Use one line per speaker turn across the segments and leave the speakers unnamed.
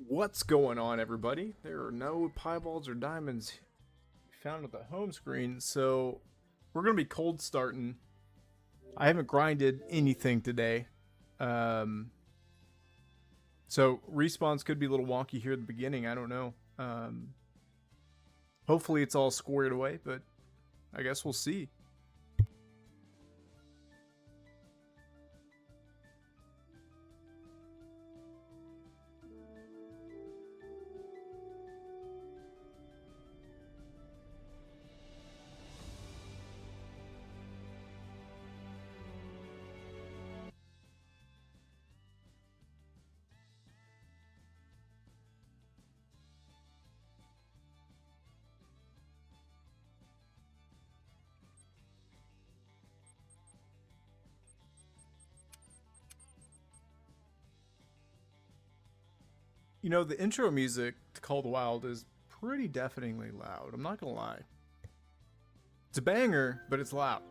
What's going on, everybody? There are no pieballs or diamonds found at the home screen, so we're going to be cold starting. I haven't grinded anything today. Um, so respawns could be a little wonky here at the beginning. I don't know. Hopefully it's all squared away, but I guess we'll see. You know, the intro music to Call the Wild is pretty deafeningly loud. I'm not going to lie. It's a banger, but it's loud.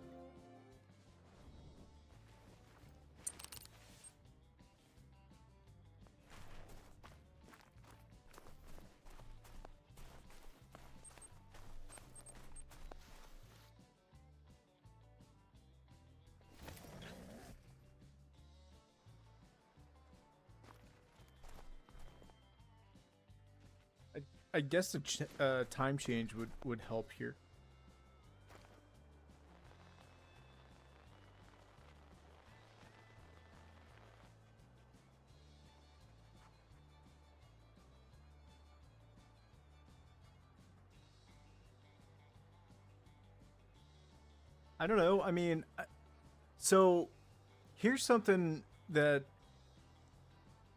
I guess a time change would help here. I don't know. I mean, so here's something that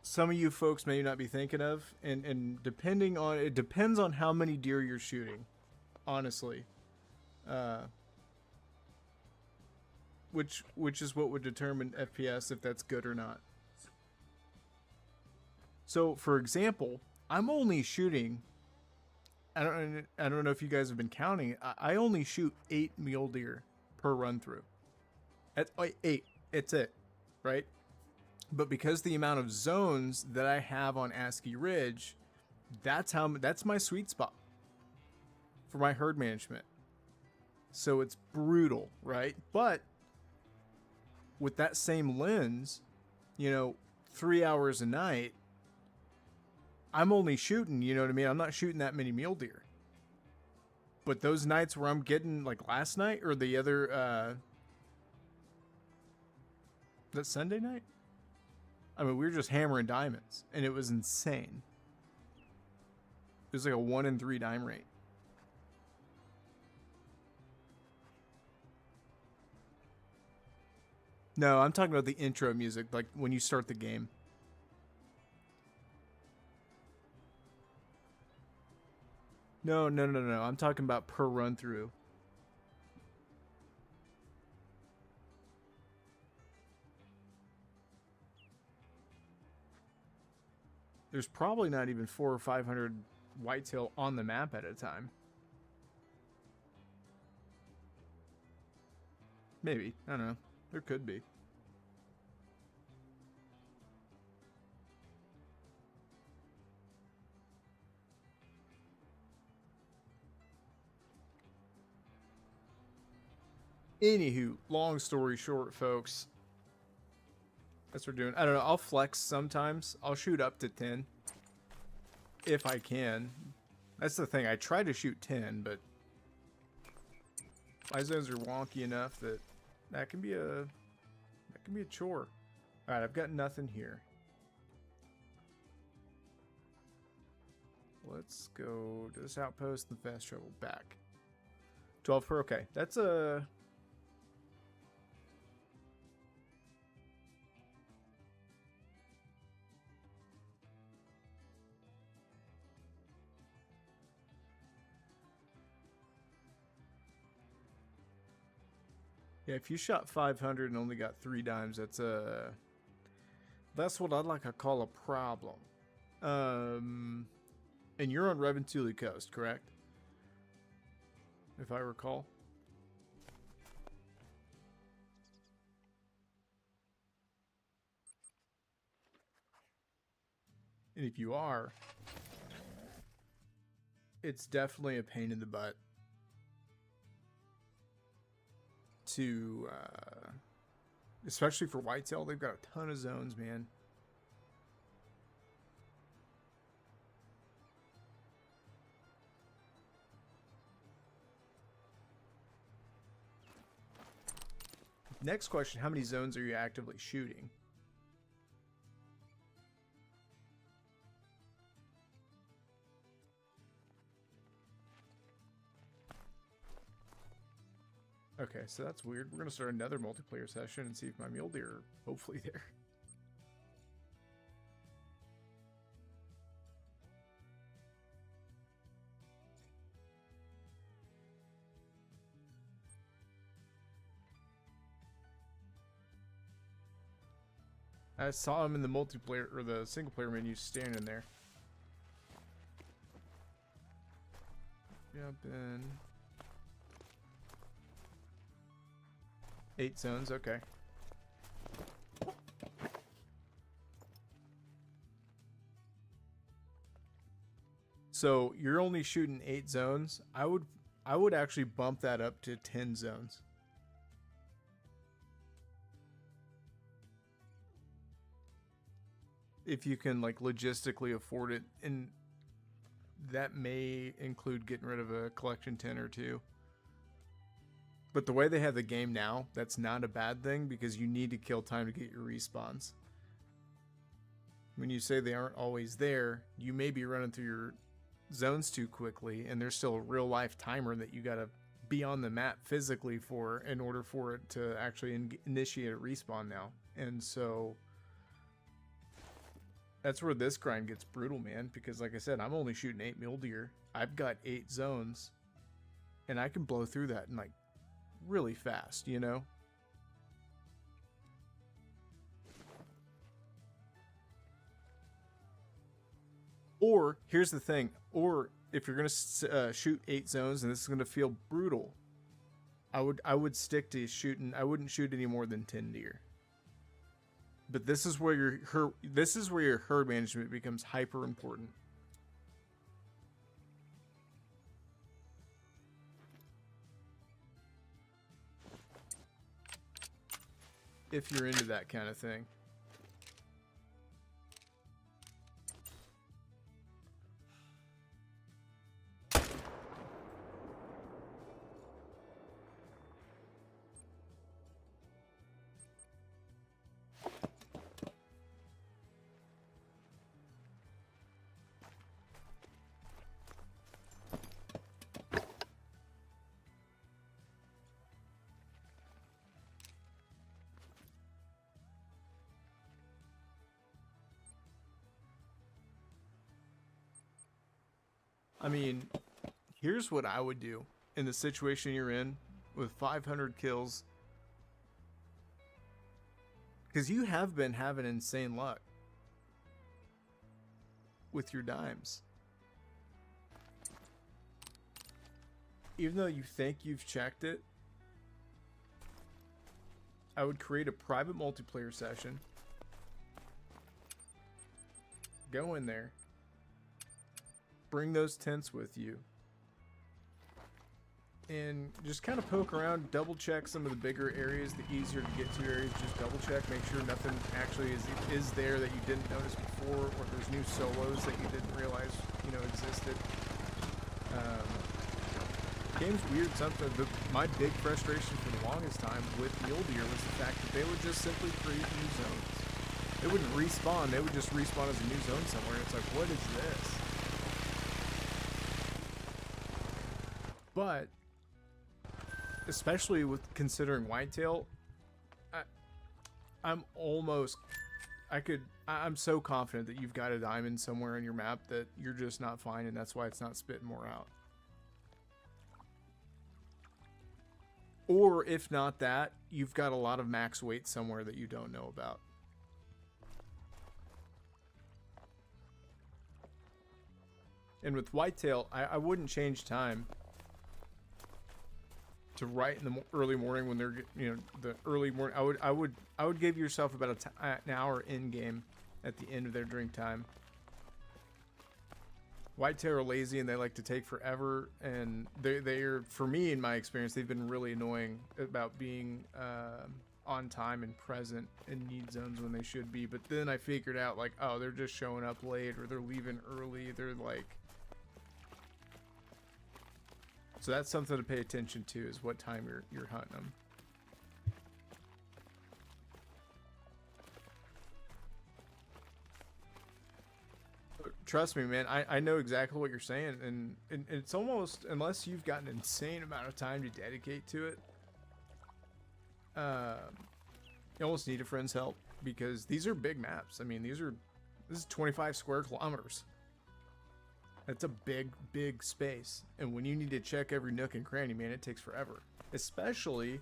some of you folks may not be thinking of, and depending on it depends on how many deer you're shooting, honestly. Which is what would determine FPS if that's good or not. So, for example, I'm only shooting. I don't know if you guys have been counting. I only shoot 8 mule deer per run through. At 8, it's it, right? But because the amount of zones that I have on ASCII Ridge, that's my sweet spot for my herd management. So it's brutal, right? But with that same lens, 3 hours a night, I'm only shooting, you know what I mean? I'm not shooting that many mule deer. But those nights where I'm getting, like last night or the other, that Sunday night? I mean, we were just hammering diamonds, and it was insane. It was like a 1 in 3 dime rate. No, I'm talking about the intro music, like when you start the game. No. I'm talking about per run through. There's probably not even 400 or 500 whitetail on the map at a time. Maybe. I don't know. There could be. Anywho, long story short, folks. That's what we're doing. I don't know. I'll flex sometimes. I'll shoot up to 10. If I can. That's the thing. I try to shoot 10, but my zones are wonky enough that can be a chore. Alright, I've got nothing here. Let's go to this outpost and fast travel back. 12 per, okay. That's a... Yeah, if you shot 500 and only got 3 dimes, that's what I'd like to call a problem. And you're on Reventuli Coast, correct? If I recall. And if you are, it's definitely a pain in the butt to, especially for whitetail. They've got a ton of zones, man. Next question, how many zones are you actively shooting? Okay, so that's weird. We're going to start another multiplayer session and see if my mule deer are hopefully there. I saw him in the multiplayer or the single player menu standing there. Jump in. 8 zones, okay. So you're only shooting 8 zones. I would actually bump that up to 10 zones. If you can like logistically afford it, and that may include getting rid of a collection 10 or 2. But the way they have the game now, that's not a bad thing because you need to kill time to get your respawns. When you say they aren't always there, you may be running through your zones too quickly, and there's still a real life timer that you gotta be on the map physically for in order for it to actually initiate a respawn now. And so that's where this grind gets brutal, man, because like I said, I'm only shooting 8 mule deer. I've got 8 zones, and I can blow through that in like really fast, you know? Or, here's the thing, or if you're going to shoot 8 zones and this is going to feel brutal, I would stick to shooting, I wouldn't shoot any more than 10 deer. But this is where your herd management becomes hyper important. If you're into that kind of thing. I mean, here's what I would do in the situation you're in with 500 kills. Because you have been having insane luck with your dimes. Even though you think you've checked it, I would create a private multiplayer session. Go in there. Bring those tents with you. And just kind of poke around, double check some of the bigger areas, the easier to get to areas, just double check, make sure nothing actually is there that you didn't notice before, or there's new solos that you didn't realize, you know, existed. Game's weird something. My big frustration for the longest time with mule deer was the fact that they would just simply create new zones. They wouldn't respawn, they would just respawn as a new zone somewhere. It's like, what is this? But especially with considering whitetail, I'm so confident that you've got a diamond somewhere in your map that you're just not finding. That's why it's not spitting more out. Or if not that, you've got a lot of max weight somewhere that you don't know about. And with whitetail, I wouldn't change time to right in the early morning when they're, you know, the early morning. I would give yourself about an hour in game at the end of their drink time. Whitetail are lazy and they like to take forever, and they're for me, in my experience, they've been really annoying about being on time and present in need zones when they should be. But then I figured out, like, oh, they're just showing up late or they're leaving early. They're like, so that's something to pay attention to, is what time you're hunting them. Trust me, man, I know exactly what you're saying, and it's almost, unless you've got an insane amount of time to dedicate to it, you almost need a friend's help, because these are big maps. I mean, this is 25 square kilometers. That's a big space, and when you need to check every nook and cranny, man, it takes forever, especially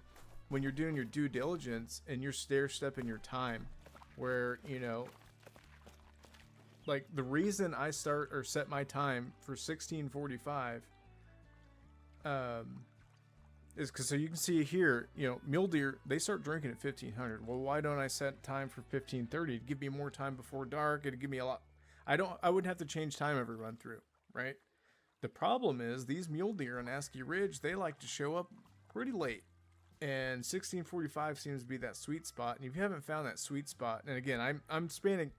when you're doing your due diligence and you're stair-stepping your time, where, you know, like, the reason I start or set my time for 1645 is because, so you can see here, you know, mule deer, they start drinking at 1500. Well, why don't I set time for 1530? It'd give me more time before dark. It'd give me a lot. I wouldn't have to change time every run through, right? The problem is these mule deer on Askey Ridge, they like to show up pretty late. And 1645 seems to be that sweet spot. And if you haven't found that sweet spot, and again, I'm spanning,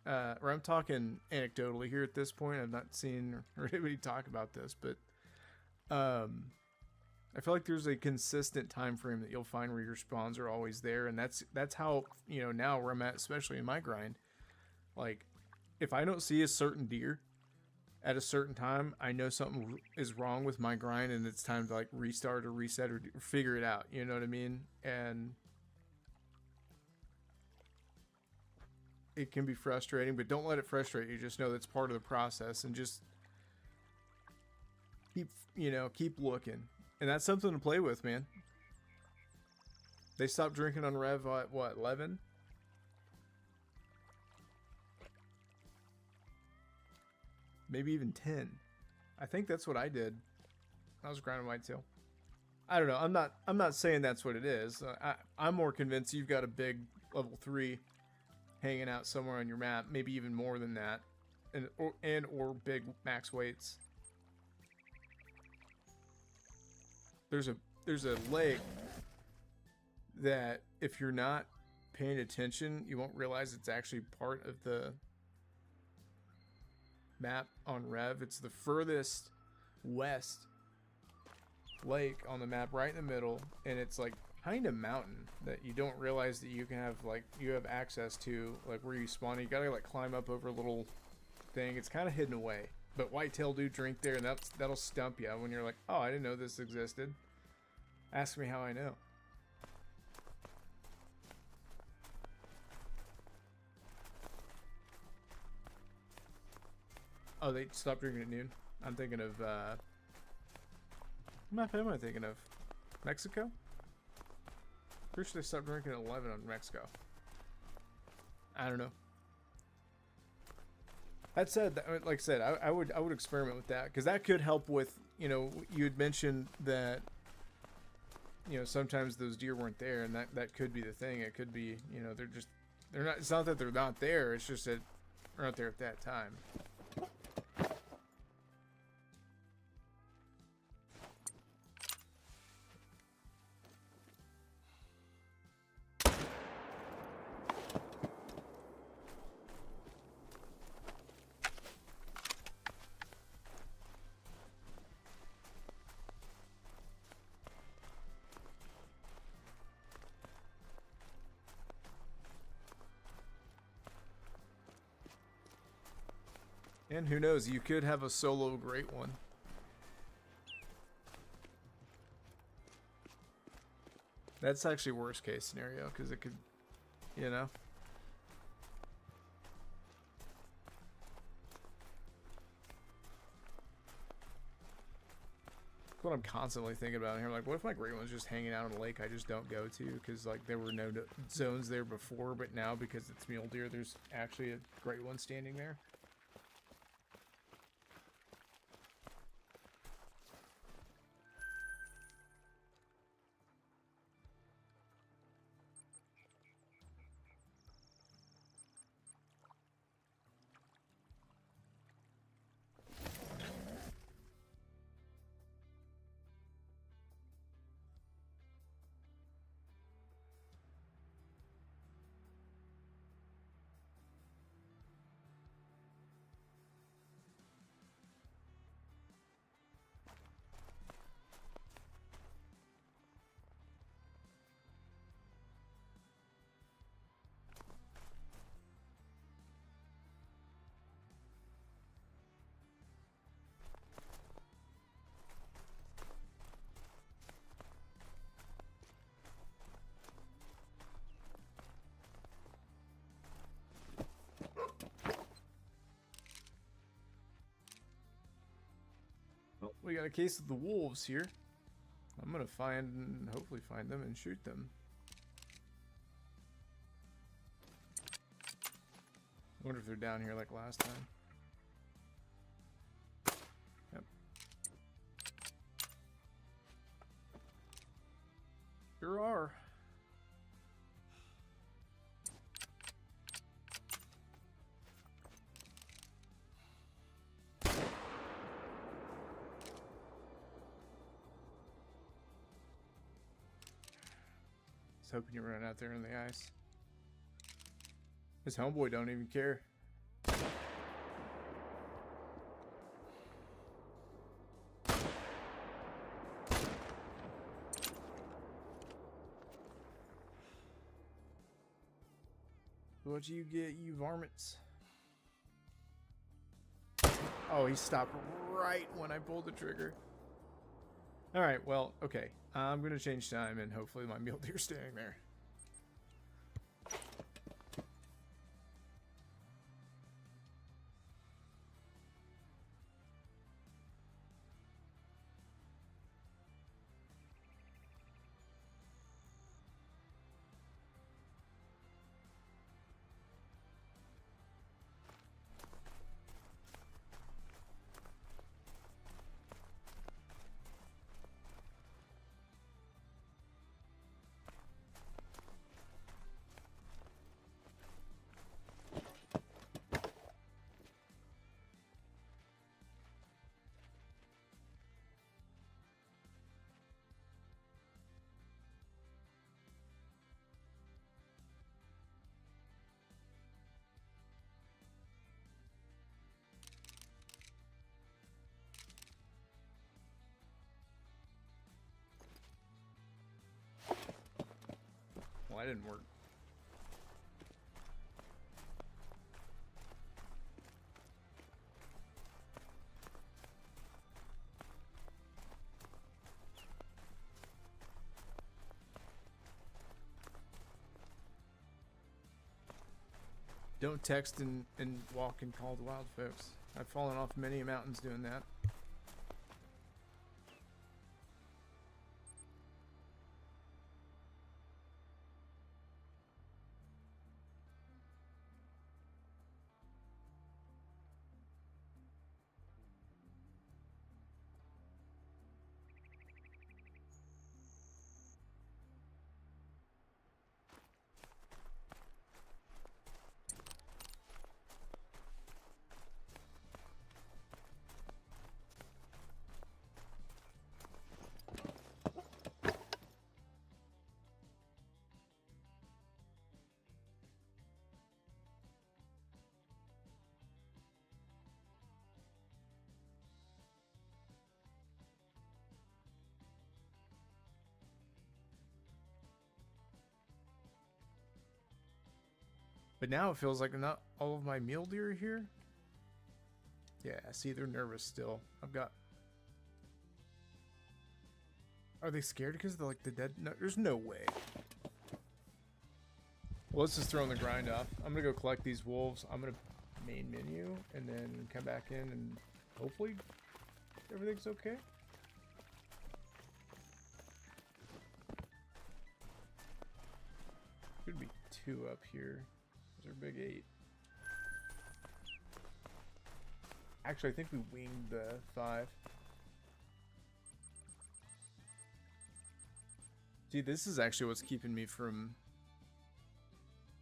or I'm talking anecdotally here at this point. I've not seen or heard anybody talk about this, but I feel like there's a consistent time frame that you'll find where your spawns are always there, and that's how, you know, now where I'm at, especially in my grind. Like, if I don't see a certain deer at a certain time, I know something is wrong with my grind, and it's time to, like, restart or reset or figure it out. You know what I mean? And it can be frustrating, but don't let it frustrate you. Just know that's part of the process, and just keep looking. And that's something to play with, man. They stopped drinking on Rev at what, 11? Maybe even 10. I think that's what I did. I was grinding whitetail. I don't know. I'm not saying that's what it is. I'm more convinced you've got a big level 3 hanging out somewhere on your map, maybe even more than that, or big max weights. There's a lake that, if you're not paying attention, you won't realize it's actually part of the map on Rev. It's the furthest west lake on the map, right in the middle, and it's like kind of mountain that you don't realize that you can have, like, you have access to, like, where you spawn. You gotta, like, climb up over a little thing. It's kind of hidden away. But whitetail do drink there, and that'll stump you when you're like, oh, I didn't know this existed. Ask me how I know. Oh, they stopped drinking at noon? I'm thinking of, what map am I thinking of? Mexico? Pretty sure they stopped drinking at 11 on Mexico. I don't know. That said, like I said, I would experiment with that, because that could help with, you know, you had mentioned that, you know, sometimes those deer weren't there, and that could be the thing. It could be, you know, they're not, it's not that they're not there, it's just that they're not there at that time. And who knows, you could have a solo great one. That's actually worst case scenario, because it could, you know. That's what I'm constantly thinking about here. Like, what if my great one's just hanging out on a lake I just don't go to, because, like, there were no zones there before, but now, because it's mule deer, there's actually a great one standing there. got a case of the wolves here. I'm gonna hopefully find them and shoot them. I wonder if they're down here like last time. Yep. Sure are. I was hoping you run out there on the ice. This homeboy don't even care. What you get, you varmints? Oh, he stopped right when I pulled the trigger. Alright, well, okay. I'm going to change time and hopefully my mule deer's staying there. Well, that didn't work. Don't text and walk and call the wild folks. I've fallen off many mountains doing that. But now it feels like not all of my mule deer are here. Yeah, see, they're nervous still. I've got... Are they scared because they're like the dead? No, there's no way. Well, let's just throw the grind off. I'm gonna go collect these wolves. I'm gonna main menu and then come back in and hopefully everything's okay. Should be 2 up here. Those are big 8. Actually, I think we winged the 5. See, this is actually what's keeping me from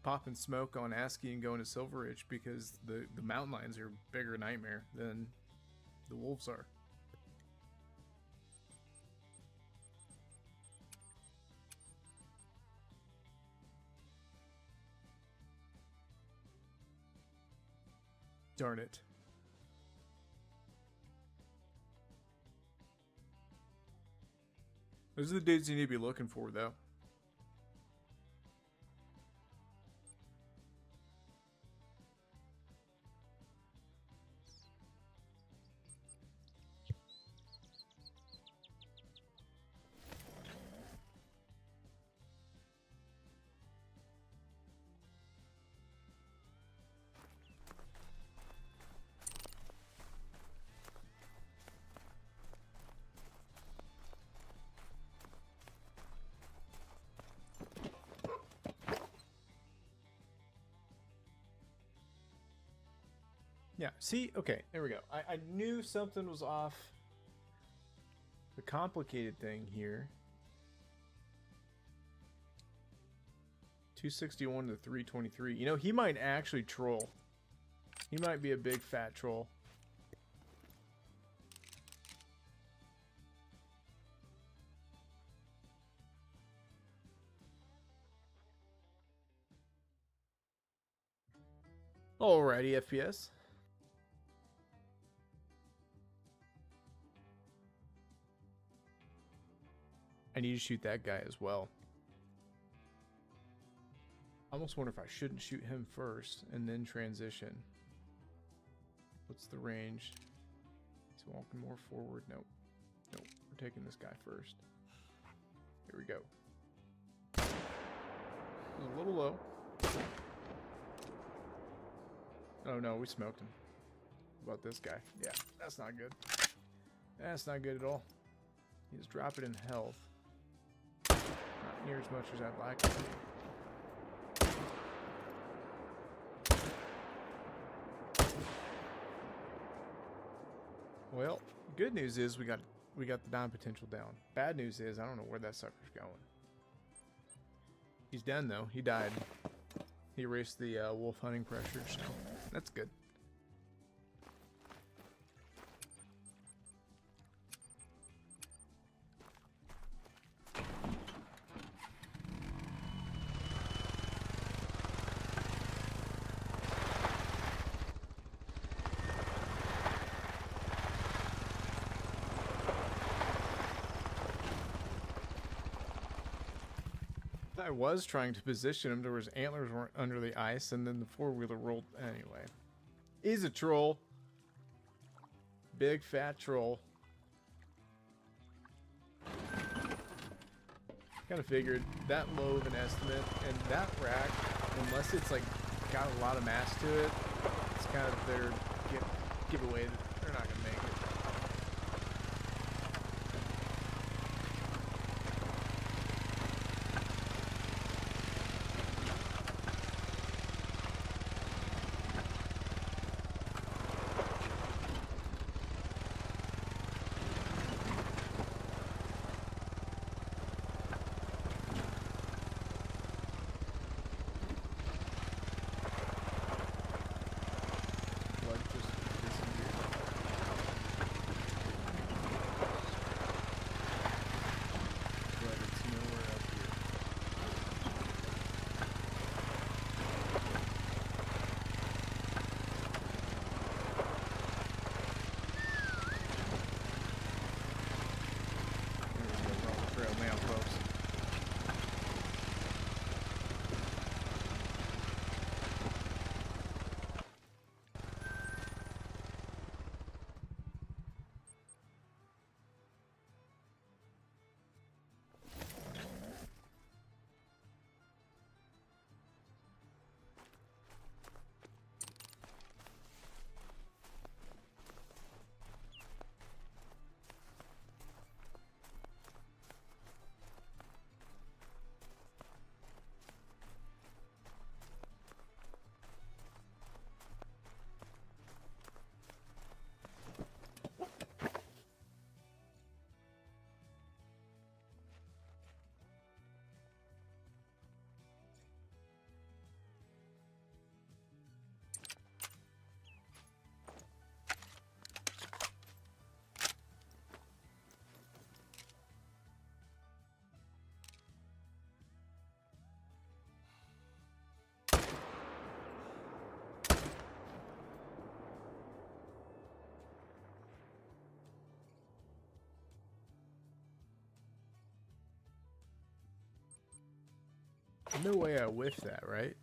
popping smoke on ASCII and going to Silver Ridge, because the mountain lions are a bigger nightmare than the wolves are. Darn it. Those are the dudes you need to be looking for, though. Yeah, see? Okay, there we go. I knew something was off. The complicated thing here. 261 to 323. You know, he might actually troll. He might be a big fat troll. Alrighty, FPS. I need to shoot that guy as well. I almost wonder if I shouldn't shoot him first and then transition. What's the range? He's walking more forward. Nope. Nope. We're taking this guy first. Here we go. It was a little low. Oh no, we smoked him. What about this guy? Yeah, that's not good. That's not good at all. He's dropping in health. Not near as much as I'd like. Well, good news is we got the dime potential down. Bad news is I don't know where that sucker's going. He's done though. He died. He erased the wolf hunting pressure, so that's good. I was trying to position him to where his antlers weren't under the ice, and then the four-wheeler rolled. Anyway, he's a troll. Big fat troll. Kind of figured that low of an estimate, and that rack, unless it's like got a lot of mass to it, it's kind of their giveaway that they're not gonna make it. No way I whiffed that, right?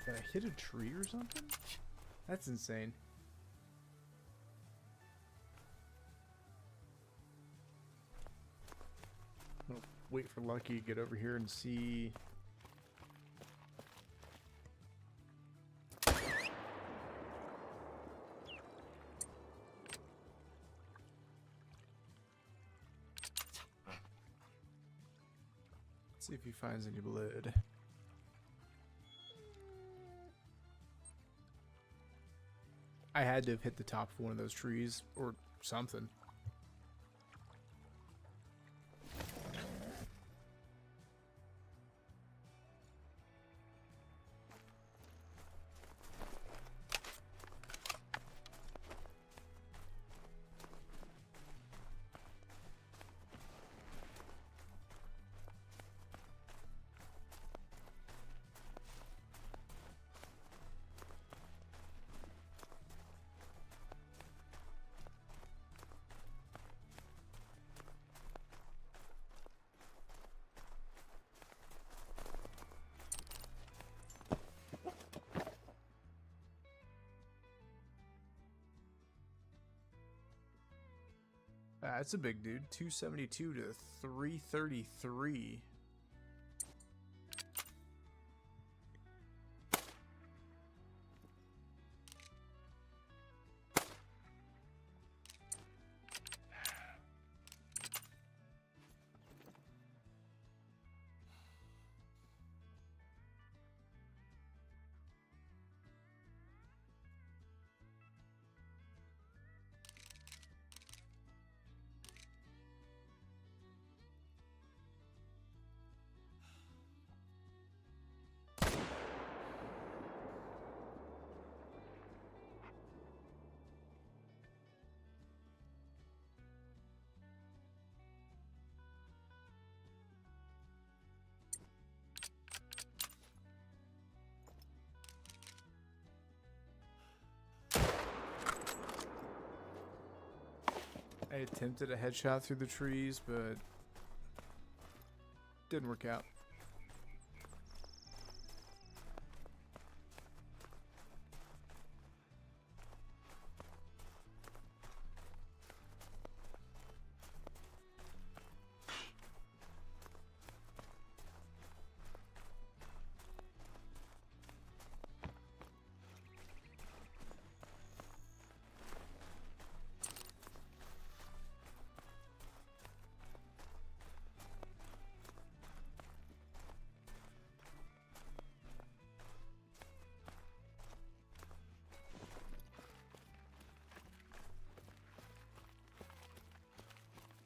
Did I hit a tree or something? That's insane. I'm gonna wait for Lucky to get over here and see. See if he finds any blood. I had to have hit the top of one of those trees or something. That's a big dude. 272 to 333. I attempted a headshot through the trees, but didn't work out.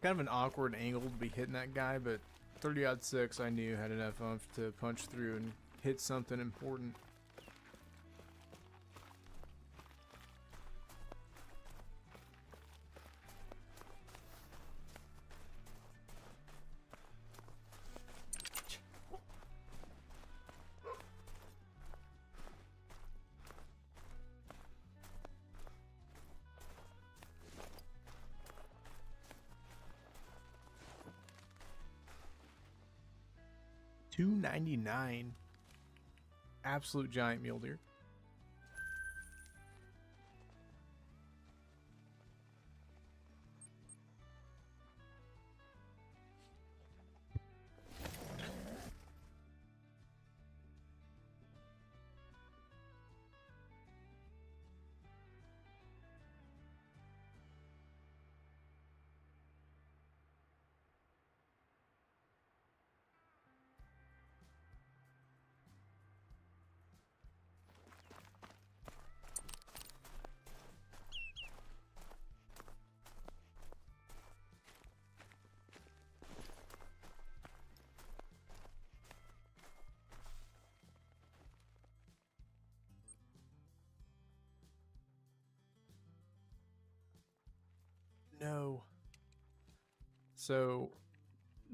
Kind of an awkward angle to be hitting that guy, but 30-06 I knew had enough oomph to punch through and hit something important. $299. Absolute giant mule deer. No. So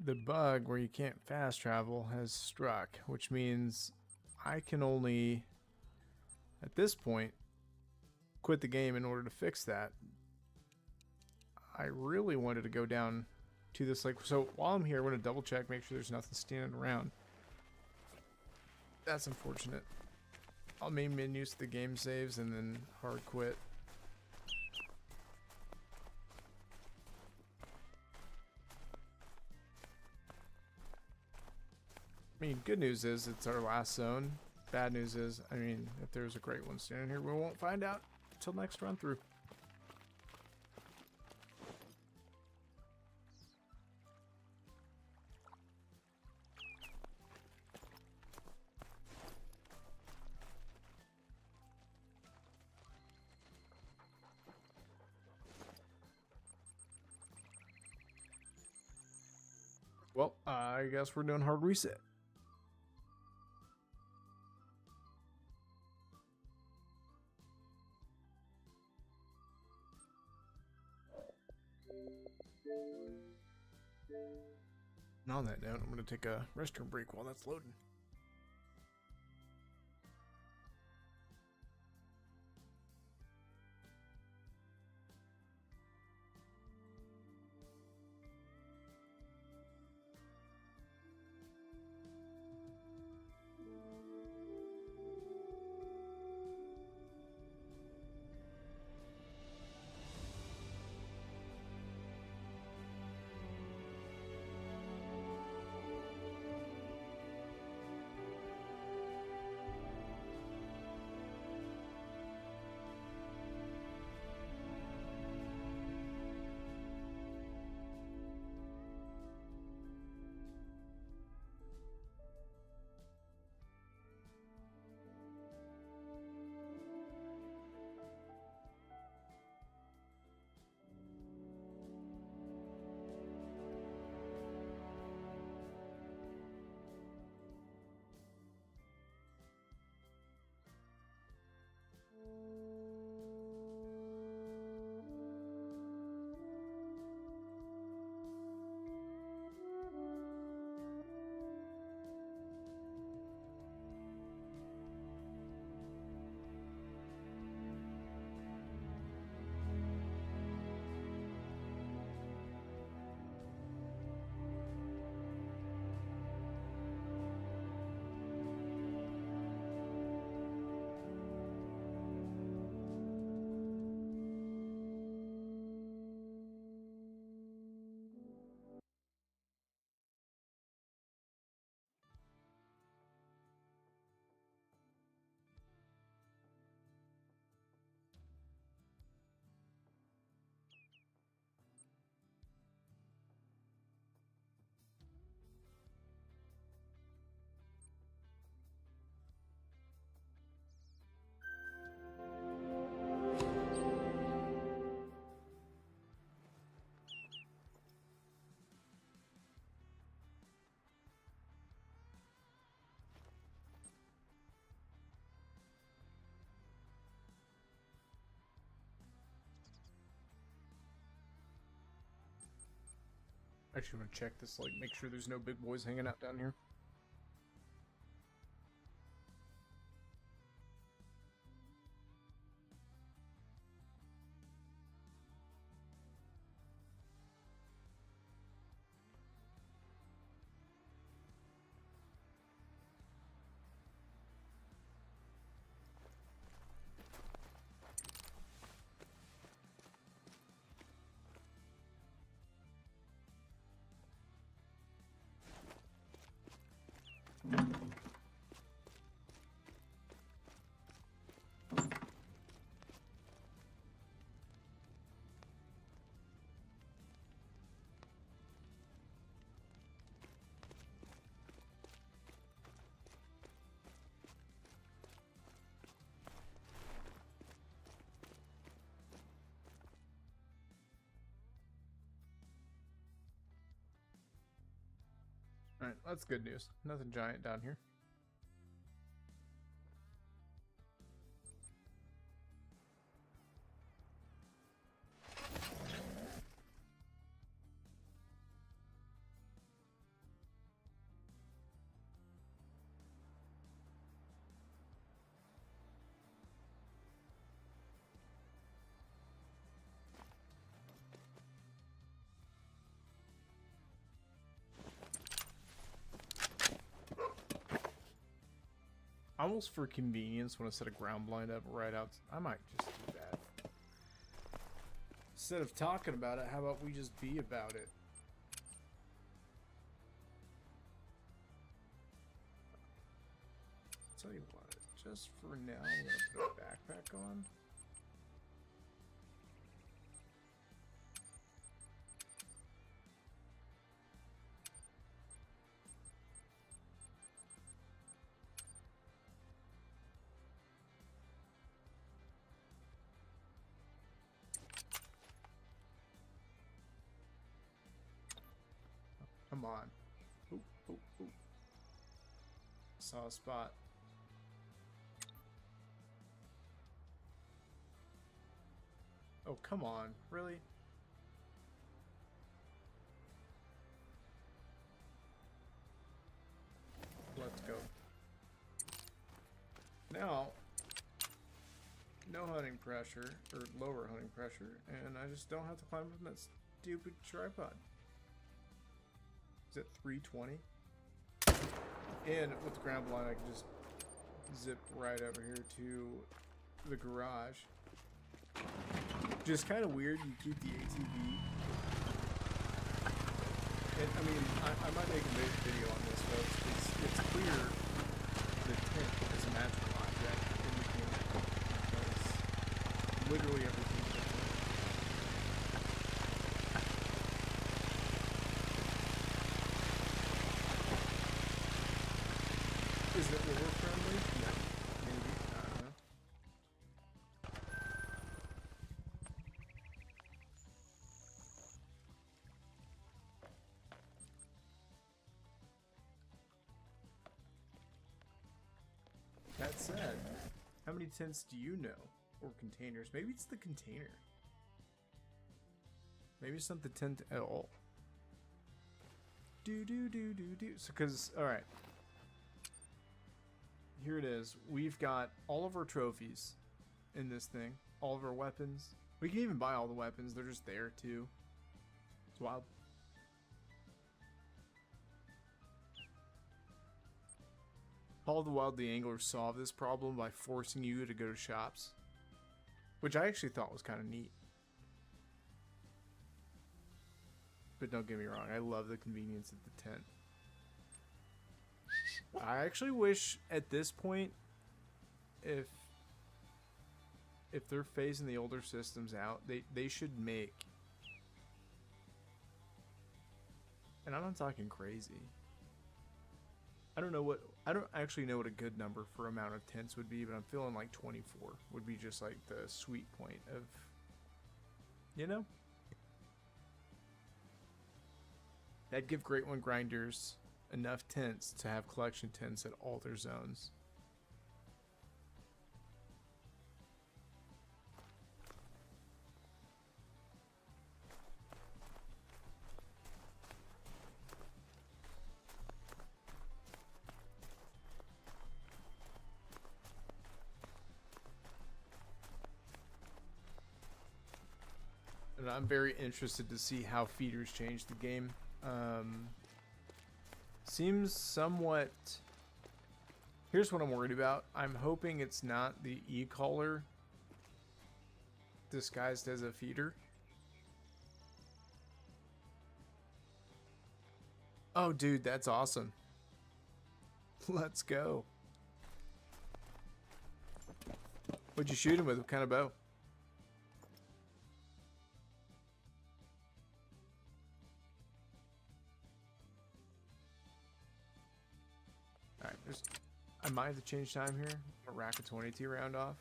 the bug where you can't fast travel has struck, which means I can only, at this point, quit the game in order to fix that. I really wanted to go down to this, like, so while I'm here, I want to double check, make sure there's nothing standing around. That's unfortunate. I'll main menus to the game saves and then hard quit. I mean, good news is it's our last zone. Bad news is, I mean, if there's a great one standing here, we won't find out until next run through. Well, I guess we're doing hard reset. And on that note, I'm going to take a restroom break while that's loading. Actually, want to check this, like, make sure there's no big boys hanging out down here. Alright, that's good news. Nothing giant down here. almost for convenience want to set a ground blind up right out. I might just do that. Instead of talking about it, how about we just be about it? Tell you what, just for now, I'm gonna put a backpack on. Come on. Ooh, ooh, ooh. Saw a spot. Oh, come on. Really? Let's go. Now, no hunting pressure, or lower hunting pressure, and I just don't have to climb up that stupid tripod. Is it 320? And with the ground blind, I can just zip right over here to the garage. Just kind of weird, you keep the ATV. And I mean, I might make a video on this, folks. It's clear the tent is a magical object in the game. Because literally everything is different. Is it lore friendly? No. Maybe. I don't know. That said, how many tents do you know? Or containers? Maybe it's the container. Maybe it's not the tent at all. So, because, alright. Here it is. We've got all of our trophies in this thing. All of our weapons. We can even buy all the weapons. They're just there, too. It's wild. Call of the Wild the Angler solved this problem by forcing you to go to shops. Which I actually thought was kind of neat. But don't get me wrong, I love the convenience of the tent. I actually wish at this point, if they're phasing the older systems out, they should make, and I'm not talking crazy. I don't actually know what a good number for amount of tents would be, but I'm feeling like 24 would be just like the sweet point of, you know? That'd give Great One grinders enough tents to have collection tents at all their zones. And I'm very interested to see how feeders change the game. Seems somewhat... Here's what I'm worried about. I'm hoping it's not the e-collar disguised as a feeder. Oh, dude, that's awesome. Let's go. What'd you shoot him with? What kind of bow? Alright, I might have to change time here. A rack of 22 round off.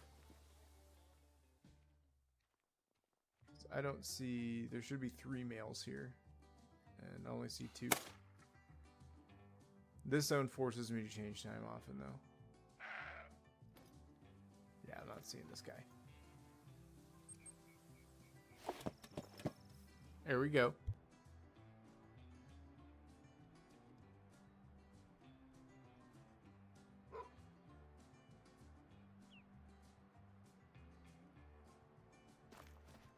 So I don't see... There should be 3 males here. And I only see 2. This zone forces me to change time often, though. Yeah, I'm not seeing this guy. There we go.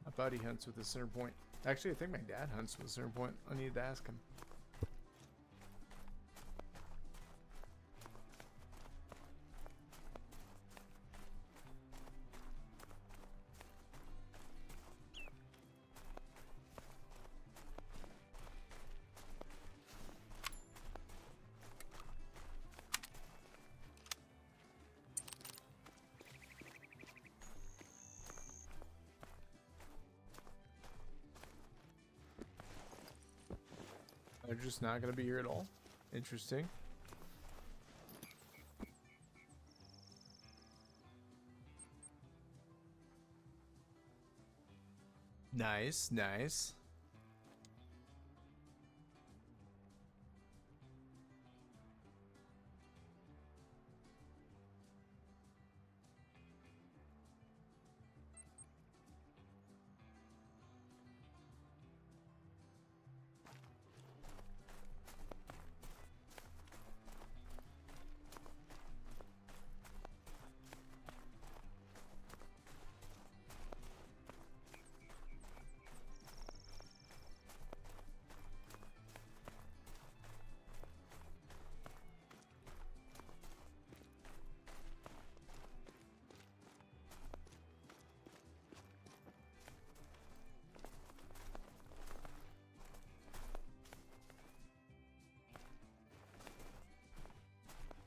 My buddy hunts with a center point. Actually, I think my dad hunts with a center point. I need to ask him. They're just not going to be here at all. Interesting. Nice, nice.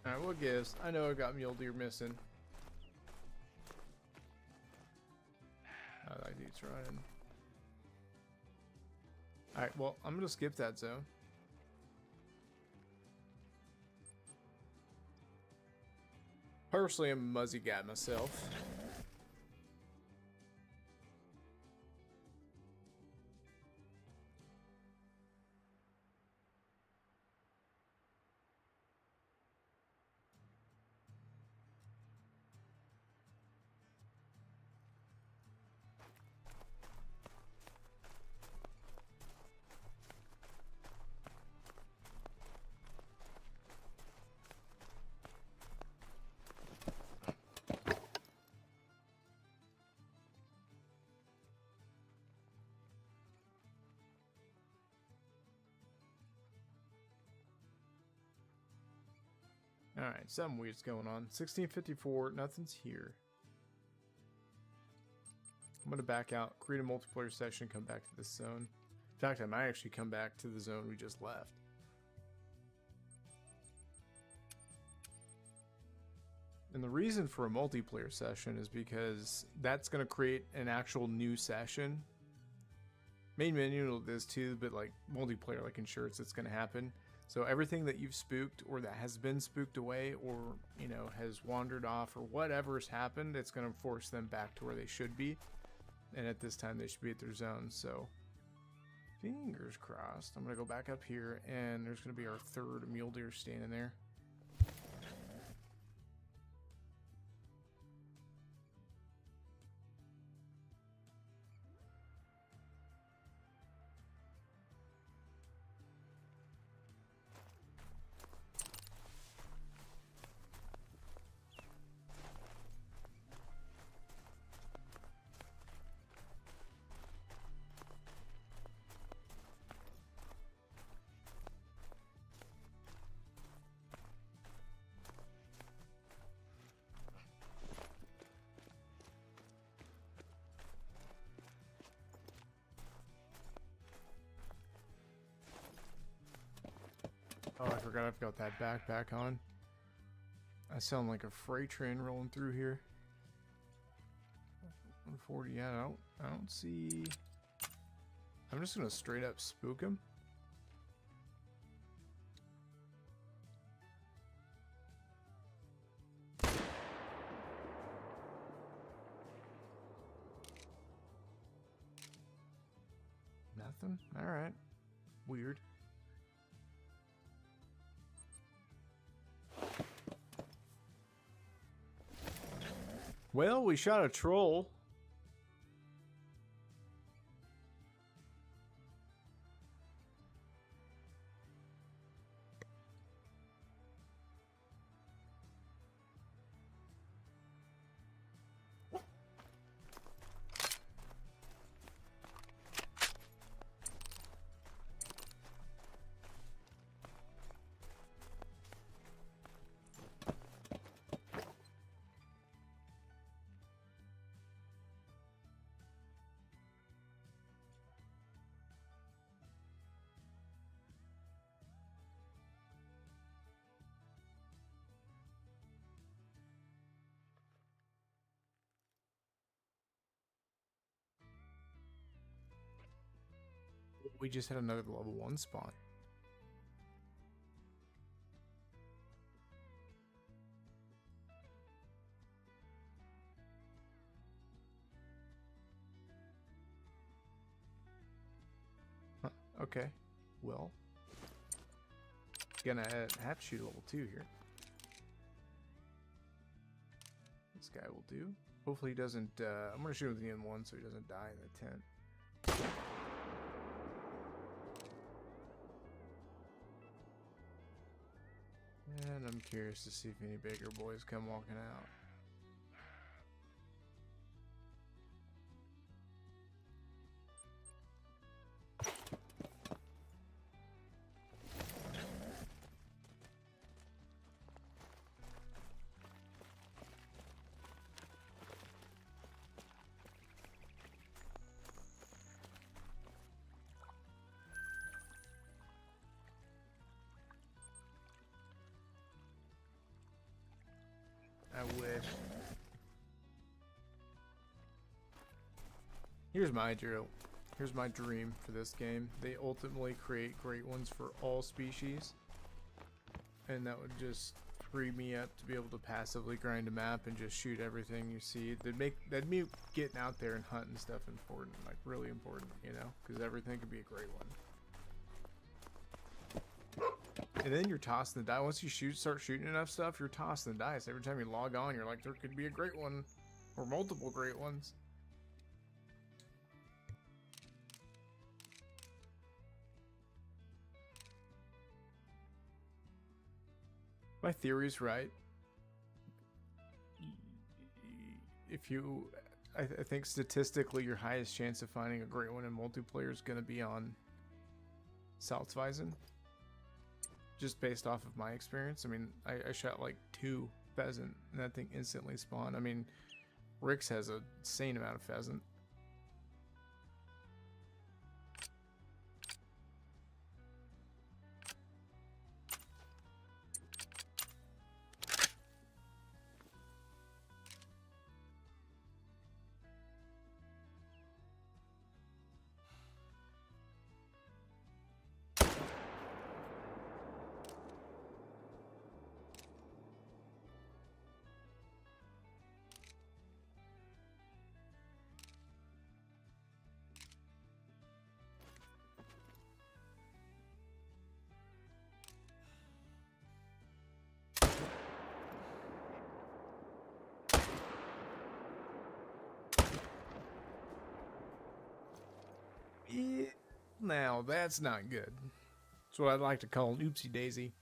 Alright, what gives? I know I got mule deer missing. Oh, that dude's running. Alright, well, I'm gonna skip that zone. Personally, I'm a muzzy guy myself. Alright, something weird's going on. 1654, nothing's here. I'm gonna back out, create a multiplayer session, come back to this zone. In fact, I might actually come back to the zone we just left. And the reason for a multiplayer session is because that's gonna create an actual new session. Main menu is too, but like multiplayer, like ensures it's gonna happen. So everything that you've spooked or that has been spooked away or, you know, has wandered off or whatever's happened, it's going to force them back to where they should be. And at this time, they should be at their zones. So fingers crossed. I'm going to go back up here and there's going to be our third mule deer standing there. Oh, I forgot I've got that backpack on. I sound like a freight train rolling through here. 140, yeah, I don't see... I'm just gonna straight up spook him. Nothing? Alright. Weird. Well, we shot a troll. We just had another level 1 spawn. Okay. Well, gonna have to shoot a level 2 here. This guy will do. Hopefully he doesn't, I'm gonna shoot him with the M1 so he doesn't die in the tent. And I'm curious to see if any bigger boys come walking out. I wish. Here's my drill. Here's my dream for this game. They ultimately create great ones for all species. And that would just free me up to be able to passively grind a map and just shoot everything you see. That'd make getting out there and hunting stuff important, like really important, you know? Because everything could be a great one. And then you're tossing the die. Once you start shooting enough stuff, you're tossing the dice. Every time you log on, you're like, there could be a great one. Or multiple great ones. My theory's right. If you... I think statistically your highest chance of finding a great one in multiplayer is going to be on Salzweisen. Just based off of my experience. I mean, I shot like 2 pheasant and that thing instantly spawned. I mean, Rick's has an insane amount of pheasant. Yeah, now that's not good. That's what I'd like to call an oopsie daisy.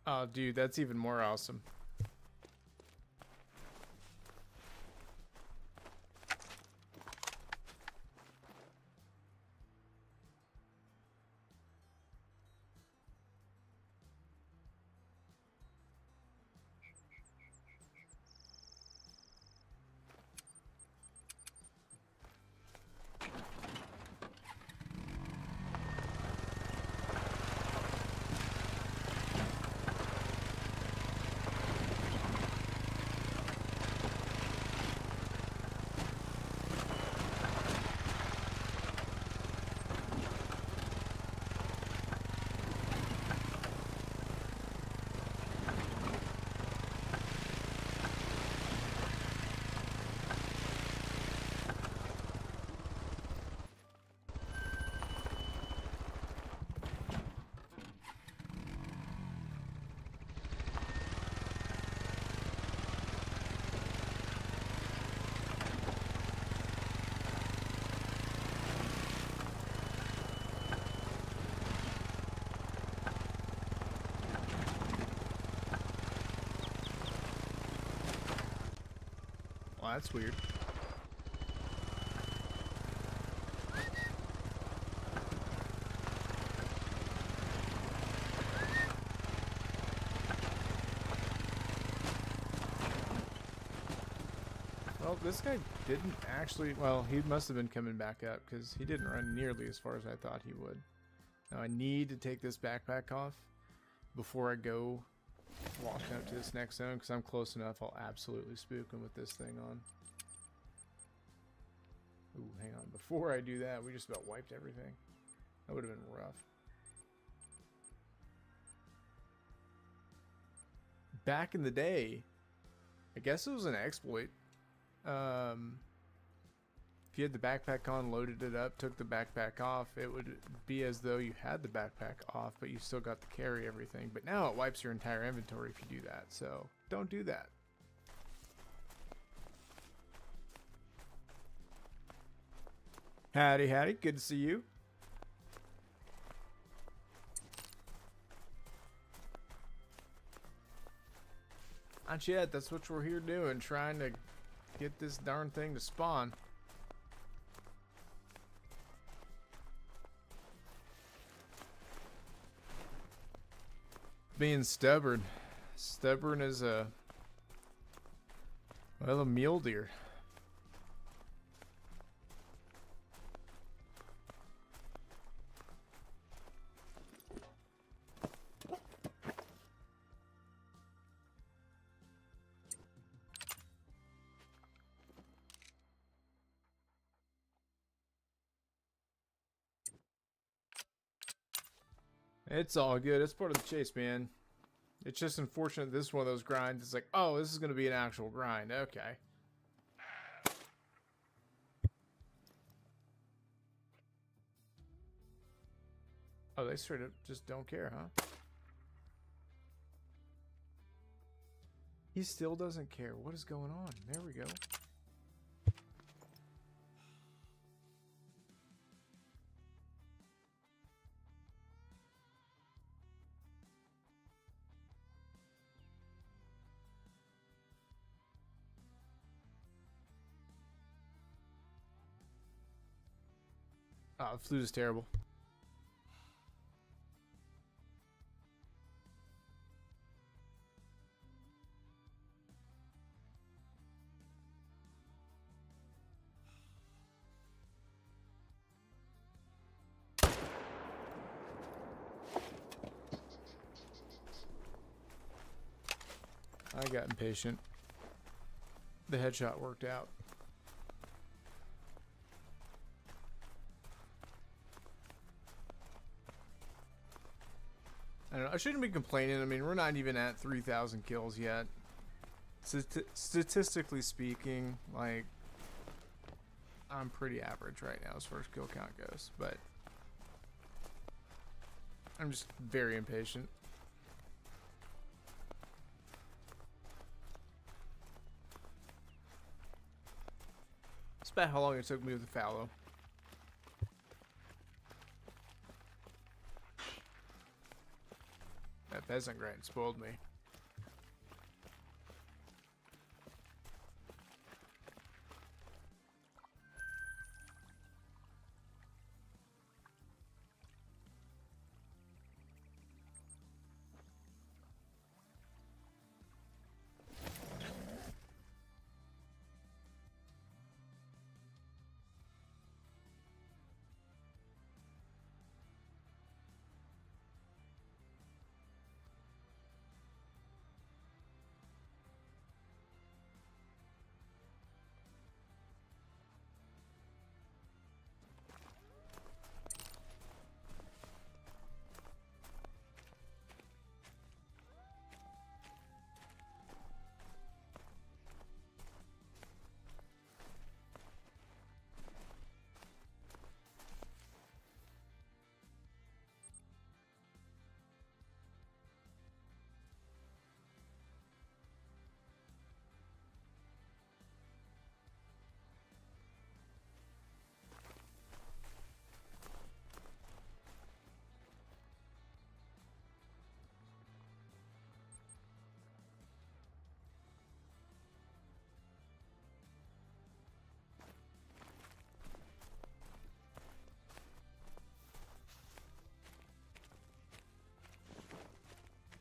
Oh, dude, that's even more awesome. Well, that's weird. Well, this guy didn't actually... Well, he must have been coming back up because he didn't run nearly as far as I thought he would. Now, I need to take this backpack off before I go walking up to this next zone because I'm close enough. I'll absolutely spook him with this thing on. Ooh, hang on. Before I do that, we just about wiped everything. That would have been rough. back in the day, I guess it was an exploit. If you had the backpack on, loaded it up, took the backpack off, it would be as though you had the backpack off, but you still got to carry everything. But now it wipes your entire inventory if you do that, so don't do that. Howdy, howdy. Good to see you. Not yet. That's what we're here doing, trying to get this darn thing to spawn. Being stubborn. Stubborn as a, well, a mule deer. It's all good. It's part of the chase, man. It's just unfortunate this is one of those grinds. It's like, oh, this is going to be an actual grind. Okay. Oh, they straight up just don't care, huh? He still doesn't care. What is going on? There we go. Oh, the flute is terrible. I got impatient. The headshot worked out. I don't know. I shouldn't be complaining. I mean, we're not even at 3,000 kills yet. Statistically speaking, like, I'm pretty average right now as far as kill count goes, but I'm just very impatient. It's about how long it took me with the fallow. That pheasant grind spoiled me.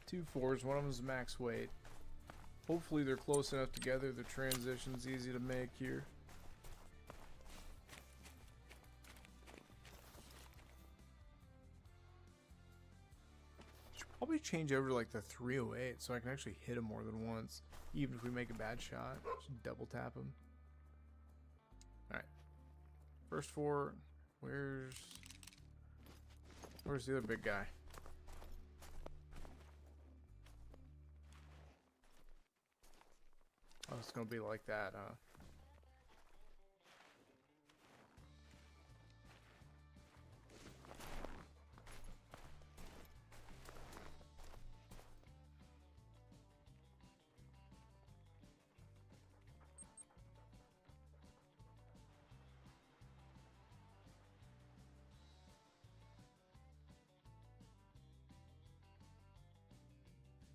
Two fours, one of them's max weight. Hopefully they're close enough together. The transition's easy to make here. Should probably change over to like the 308 so I can actually hit him more than once. Even if we make a bad shot, just double tap him. Alright. First four. Where's the other big guy? Oh, it's gonna be like that, huh?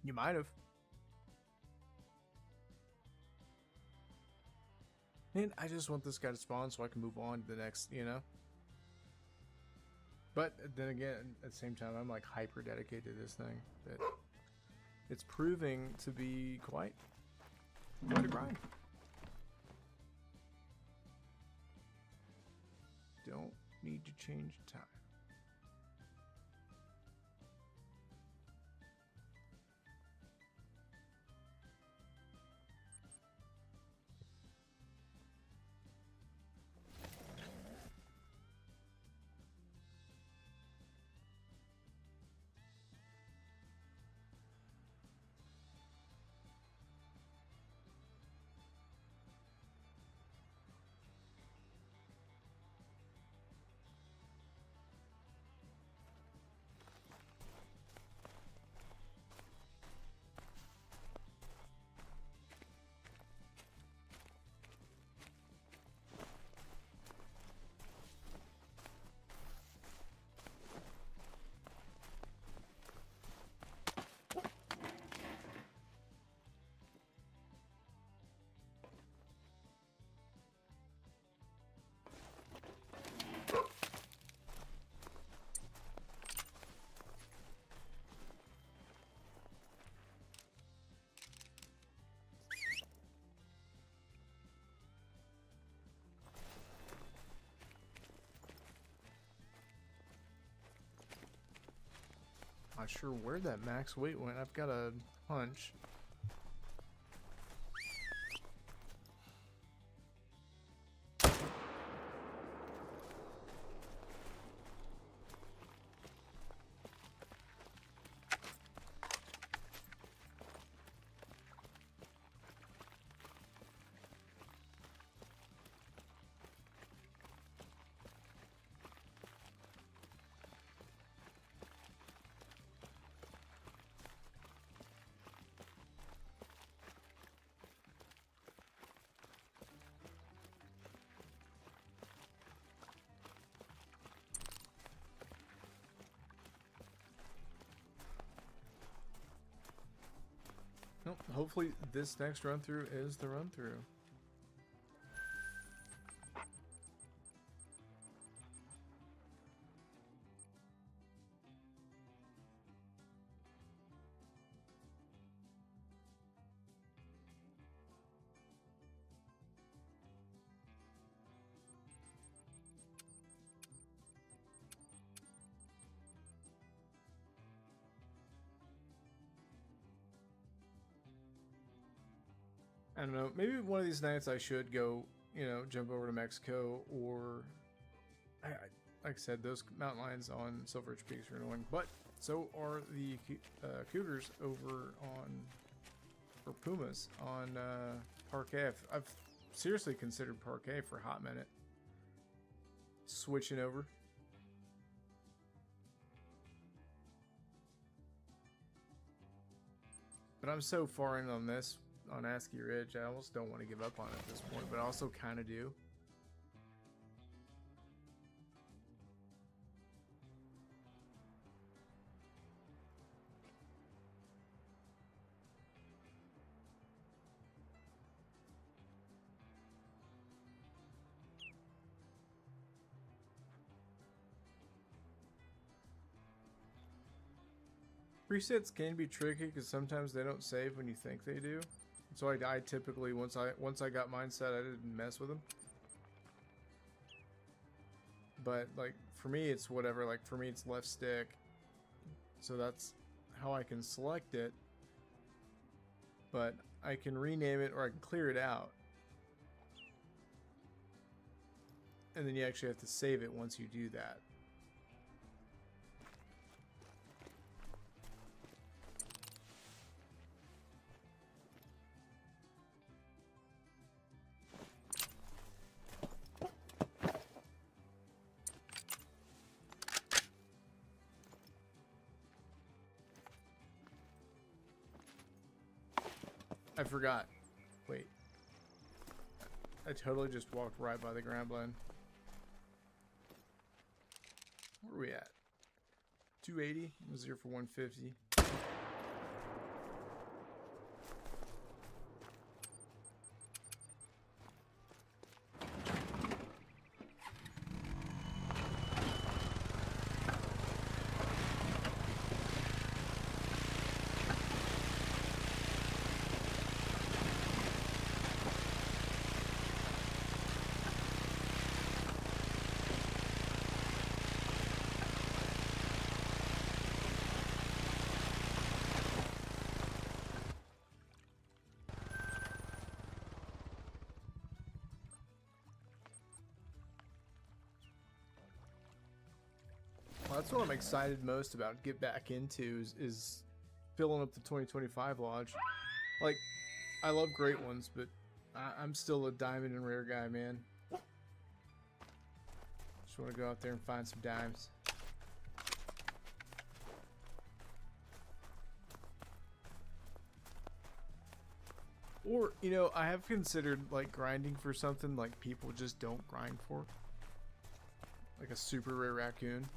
You might have. Man, I just want this guy to spawn so I can move on to the next, you know? But then again, at the same time, I'm like hyper dedicated to this thing. But it's proving to be quite a grind. Don't need to change time. Not sure where that max weight went. I've got a hunch. Nope, hopefully this next run through is the run through. I don't know, maybe one of these nights I should go, you know, jump over to Mexico, or like I said, those mountain lions on Silver Ridge Peaks are annoying, but so are the cougars over on, or pumas on Parquet. I've seriously considered Parquet for a hot minute. Switching over. But I'm so far in on this, on ASCII Ridge, I almost don't want to give up on it at this point, but I also kind of do. Resets can be tricky because sometimes they don't save when you think they do. So I typically, once I got mine set, I didn't mess with them. But like for me, it's whatever. Like for me, it's left stick, so that's how I can select it. But I can rename it or I can clear it out, and then you actually have to save it once you do that. I forgot. Wait. I totally just walked right by the ground line. Where are we at? 280? I was here for 150. Well, that's what I'm excited most about. Get back into is filling up the 2025 lodge. Like, I love great ones, but I'm still a diamond and rare guy, man. Just want to go out there and find some dimes. Or, you know, I have considered like grinding for something like people just don't grind for. Like a super rare raccoon.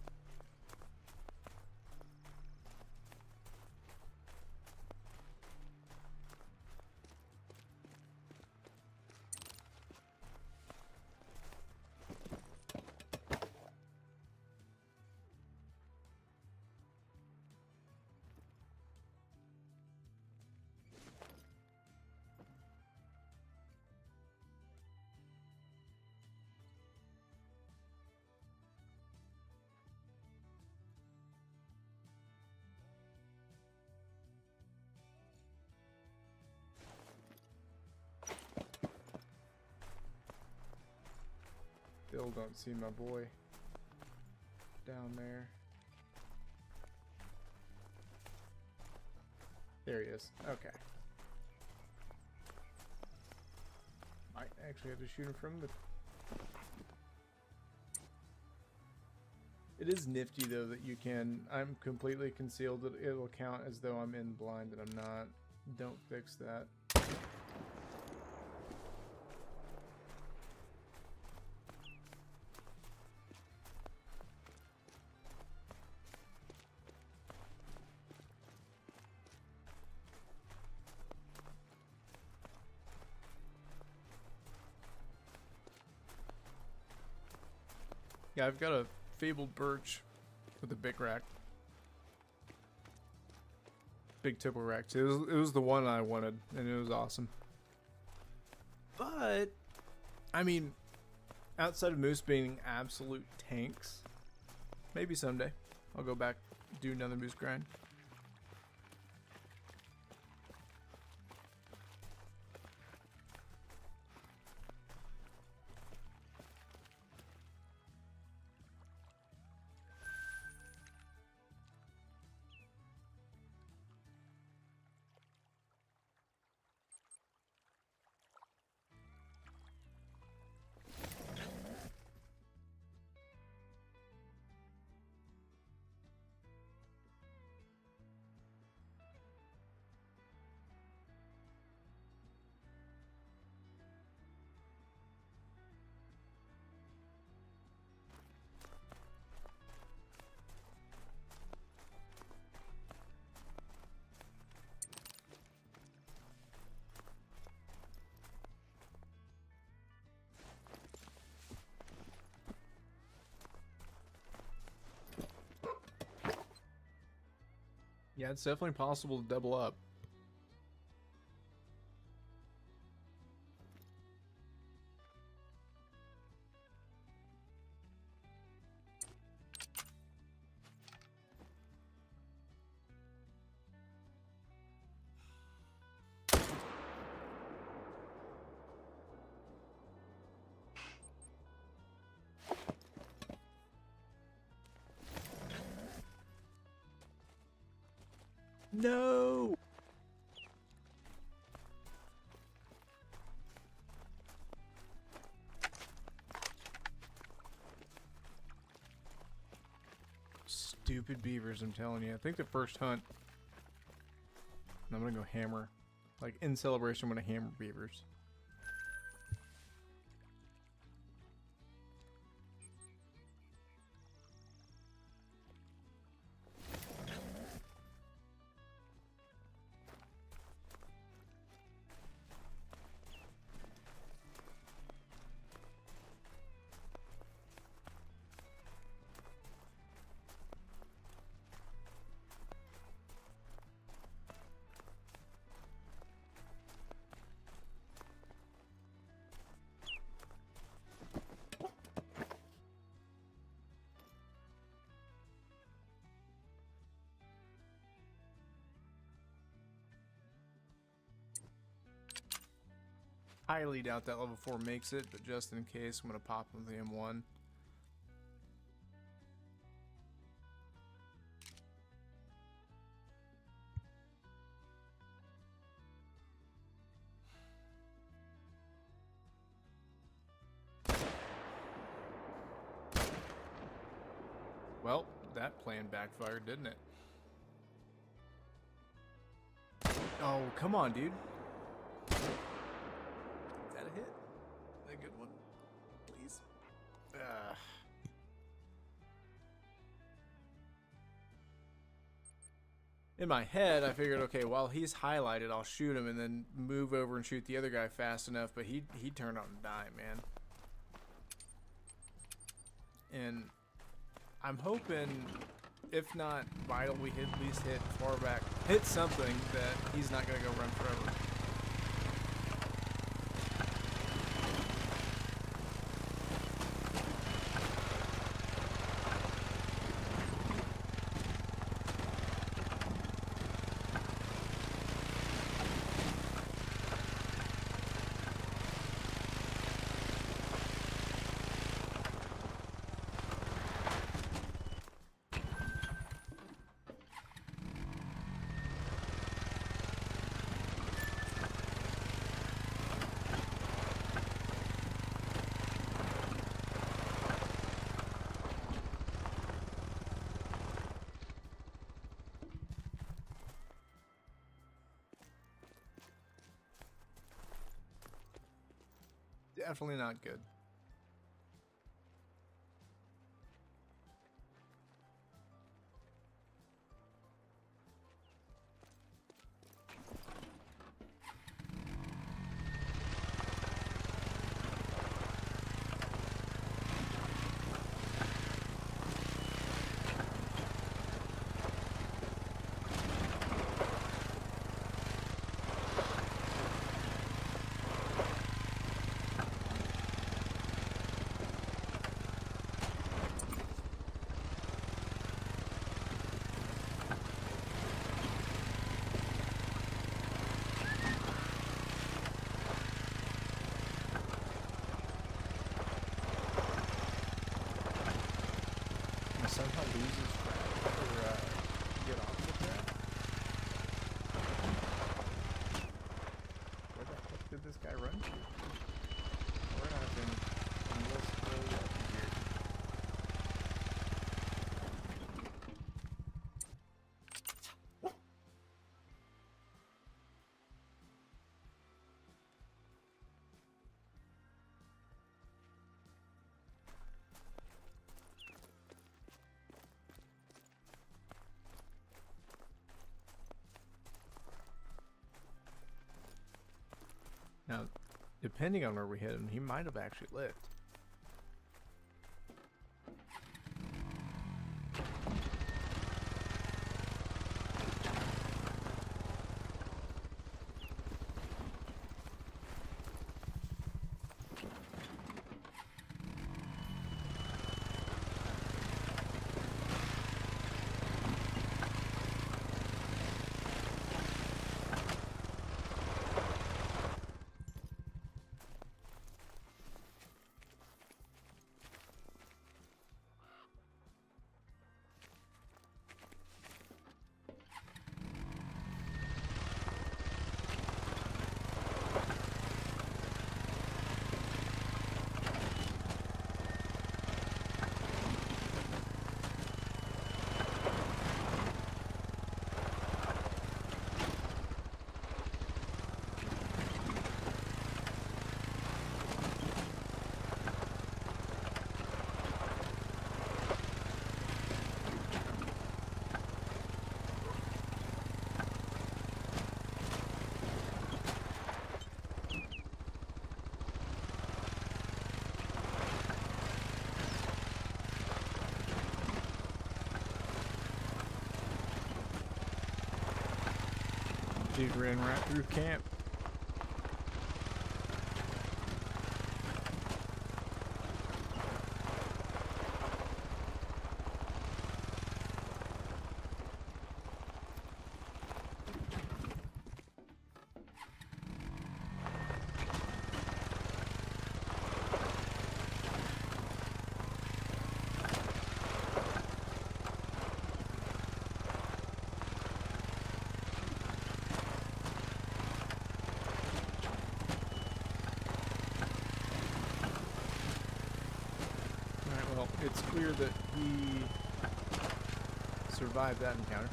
Still don't see my boy down there. There he is. Okay. Might actually have to shoot him from the... It is nifty though that you can... I'm completely concealed. It'll count as though I'm in blind and I'm not. Don't fix that. Yeah, I've got a fabled birch with a big rack. Big tipple rack too. It was the one I wanted, and it was awesome. But, I mean, outside of moose being absolute tanks, maybe someday I'll go back, do another moose grind. Yeah, it's definitely possible to double up. No! Stupid beavers, I'm telling you. I think the first hunt, I'm gonna go hammer Like in celebration when I hammer beavers. Highly doubt that level 4 makes it, but just in case, I'm going to pop with the M1. Well, that plan backfired, didn't it? Oh, come on, dude. Is that a hit? A good one? Please. In my head, I figured, okay, while he's highlighted, I'll shoot him and then move over and shoot the other guy fast enough, but he turned out and died, man. And I'm hoping, if not vital, we at least hit far back, hit something that he's not going to go run forever. Definitely not good. Somehow loses crap or get off the crap. Where the heck did this guy run to? We're not in this really up here. Now, depending on where we hit him, he might have actually lived. Dude ran right through camp. Alright, well, it's clear that he survived that encounter.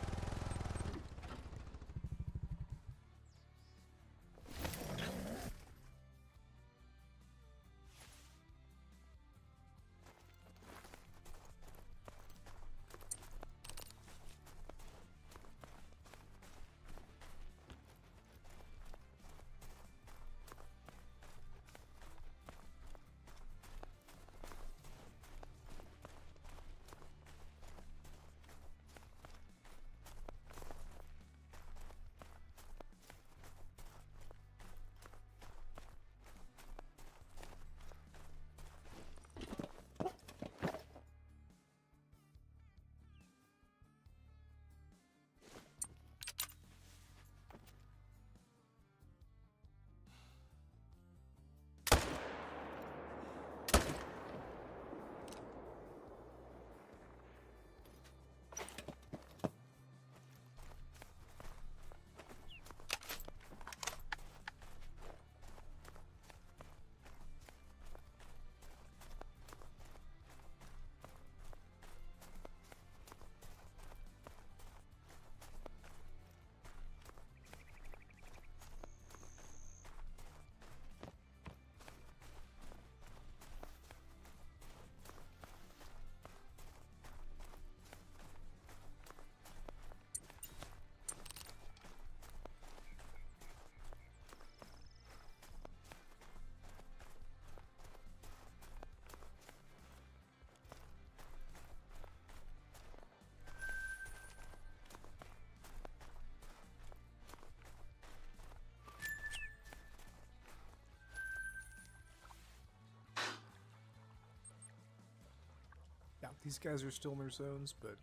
Yeah, these guys are still in their zones, but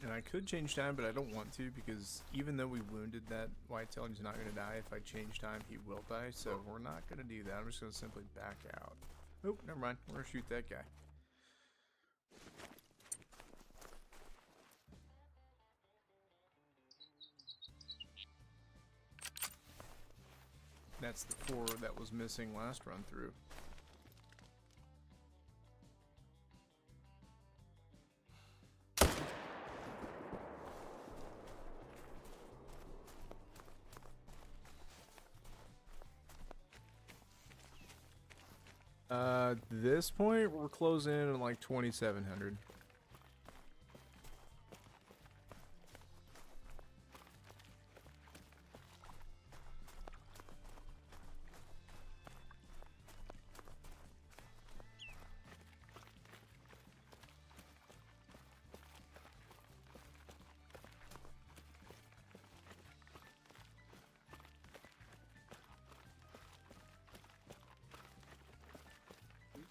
and I could change time, but I don't want to because even though we wounded that whitetail and he's not going to die, if I change time, he will die. So we're not going to do that. I'm just going to simply back out. Oh, never mind. We're going to shoot that guy. That's the 4 that was missing last run through. This point, we're closing in on like 2,700.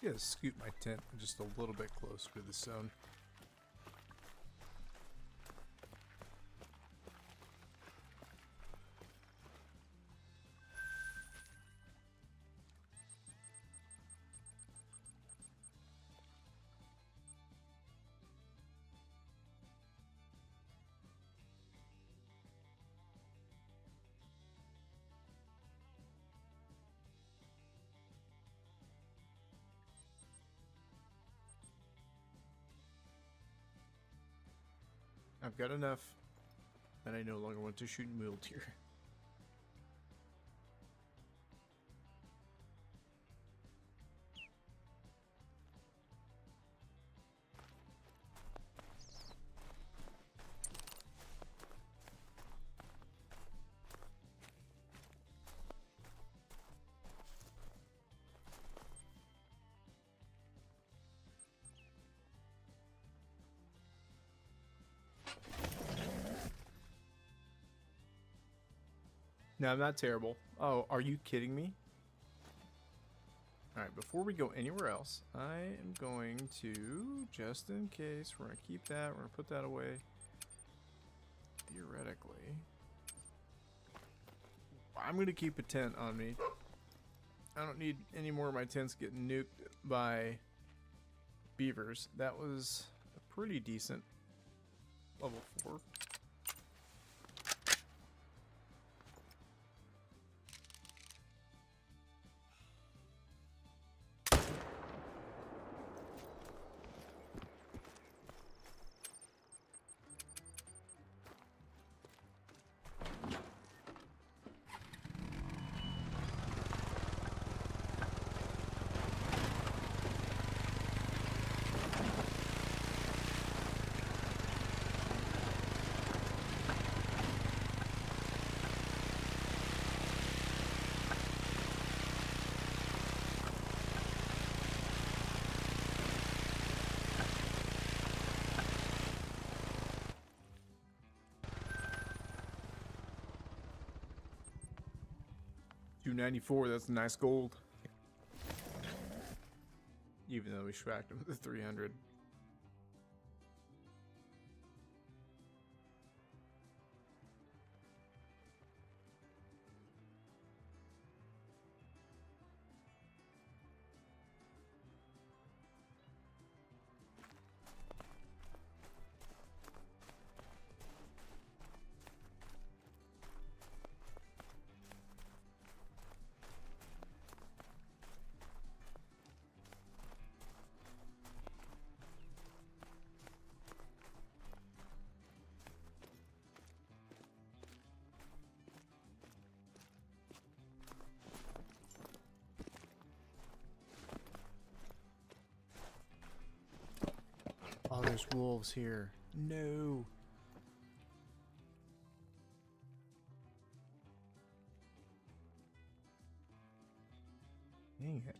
I'm gonna scoot my tent just a little bit closer to the zone. I've got enough that I no longer want to shoot mule deer. No, I'm not terrible. Oh, are you kidding me? Alright, before we go anywhere else, I am going to, just in case, we're going to keep that, we're going to put that away. Theoretically. I'm going to keep a tent on me. I don't need any more of my tents getting nuked by beavers. That was a pretty decent level 4. $294, that's nice gold. Even though we schwacked him with the 300. Oh, there's wolves here. No. Dang it.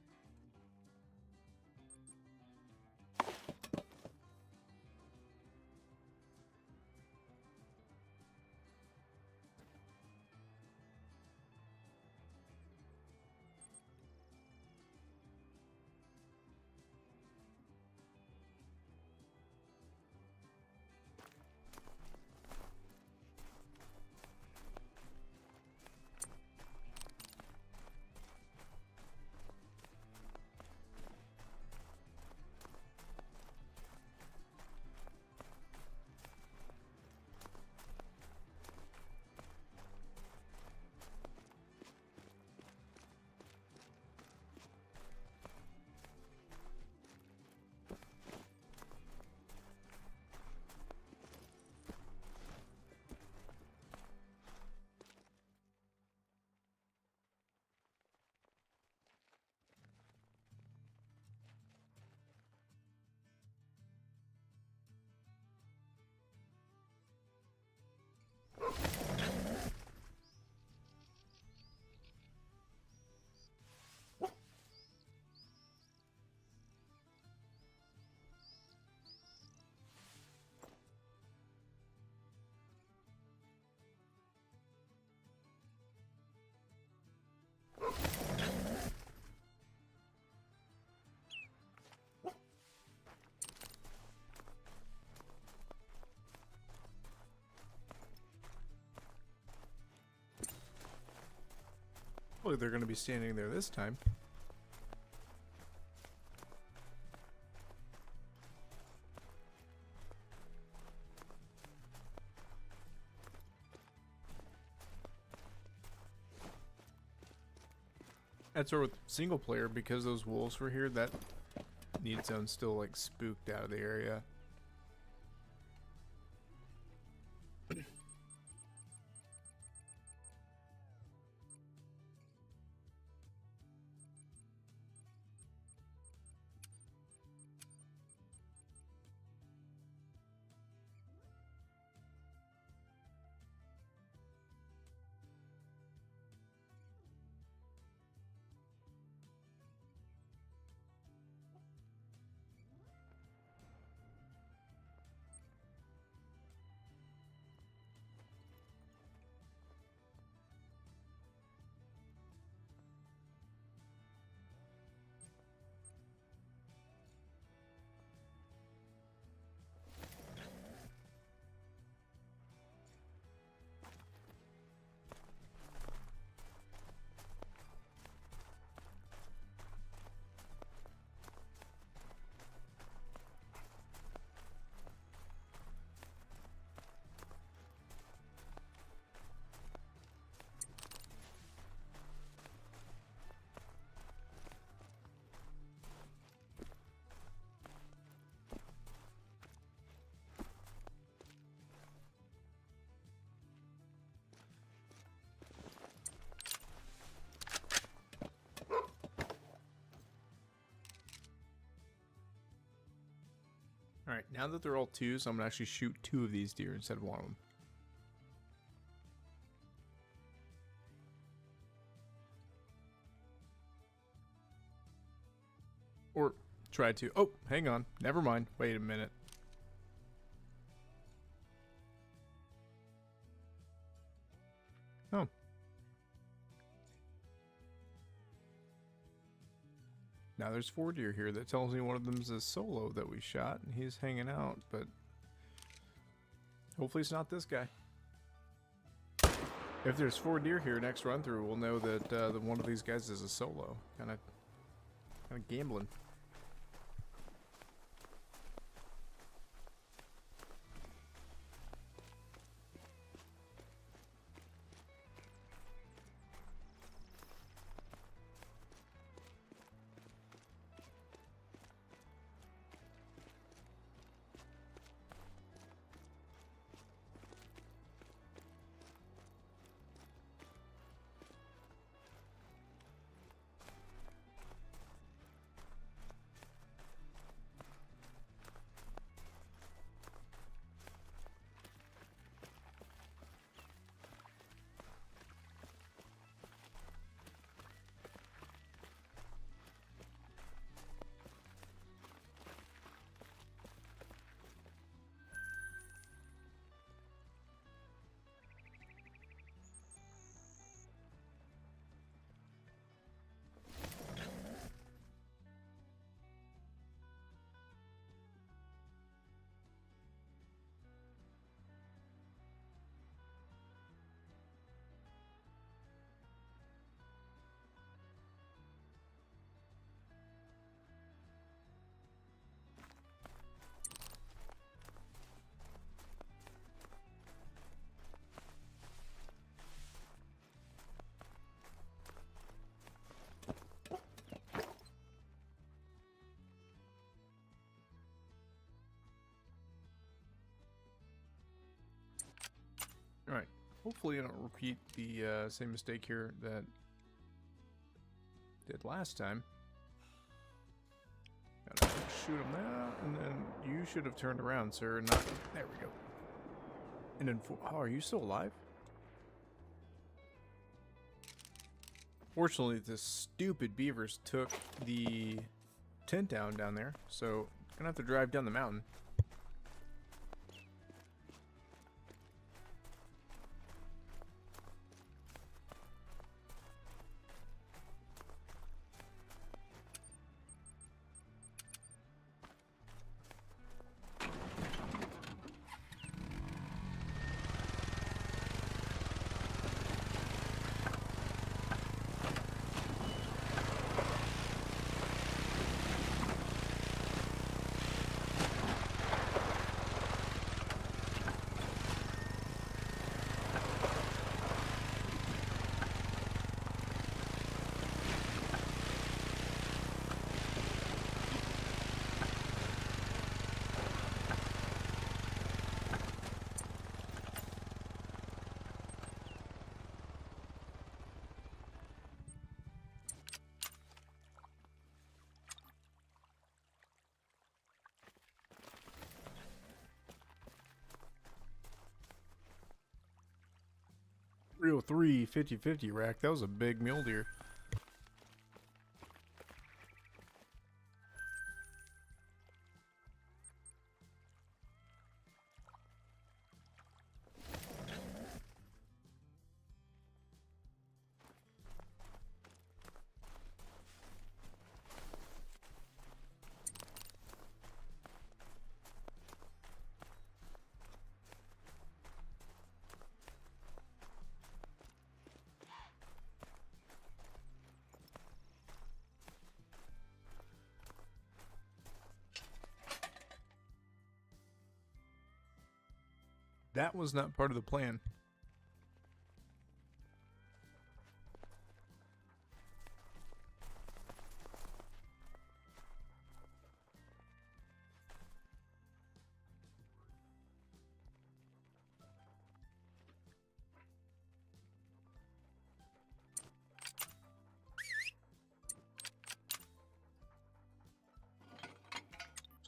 Hopefully they're going to be standing there this time. That's where with single player, because those wolves were here, that need zone's still like spooked out of the area. Alright, now that they're all twos, I'm going to actually shoot 2 of these deer instead of 1 of them. Or try to. Oh, hang on. Never mind. Wait a minute. Oh. Now there's 4 deer here. That tells me one of them's a solo that we shot, and he's hanging out, but hopefully it's not this guy. If there's 4 deer here next run through, we'll know that one of these guys is a solo. Kind of gambling. Alright, hopefully I don't repeat the same mistake here that did last time. Gotta shoot him now, and then you should have turned around, sir. Not there we go. And then, oh, are you still alive? Fortunately, the stupid beavers took the tent down there, so gonna have to drive down the mountain. Real 3 50-50 rack. That was a big mule deer. That was not part of the plan.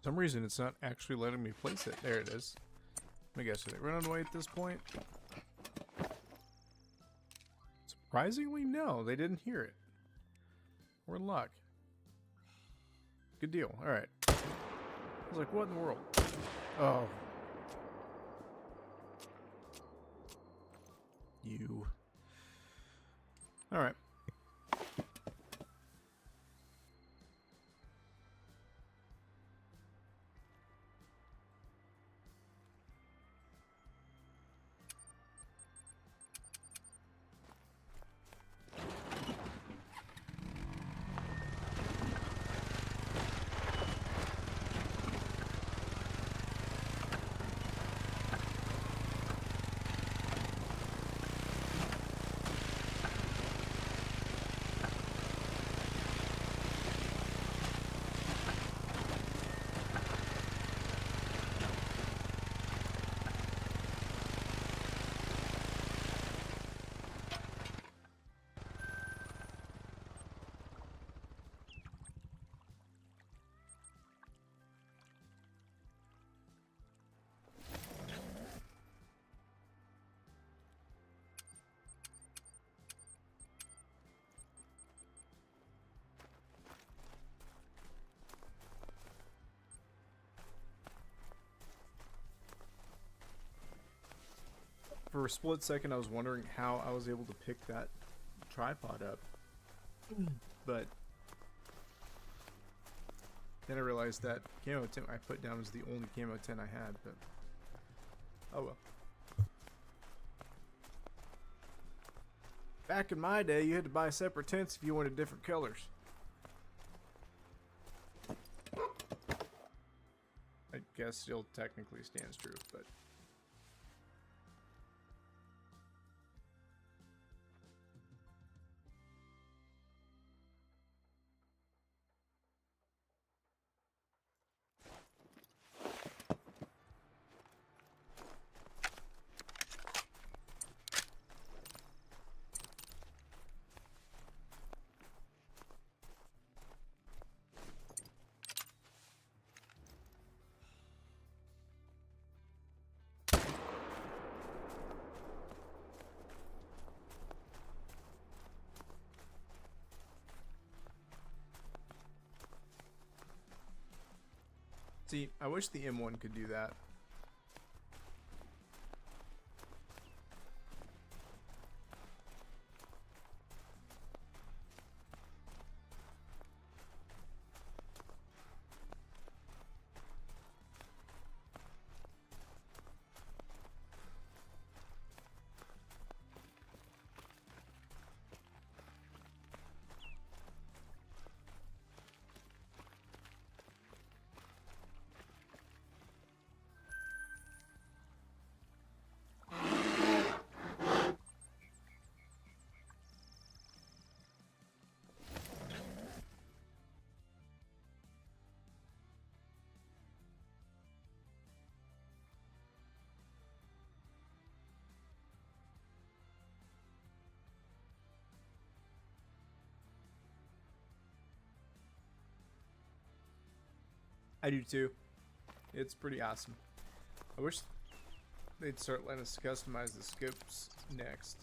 For some reason, it's not actually letting me place it. There it is. Let me guess, are they running away at this point? Surprisingly, no. They didn't hear it. We're in luck. Good deal. Alright. I was like, what in the world? Oh. You. Alright. For a split second, I was wondering how I was able to pick that tripod up. But then I realized that camo tent I put down was the only camo tent I had. But oh well. Back in my day, you had to buy separate tents if you wanted different colors. I guess still technically stands true, but... See, I wish the M1 could do that. I do too. It's pretty awesome. I wish they'd start letting us customize the scopes next.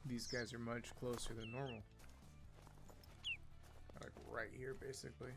These guys are much closer than normal. Like right here, basically.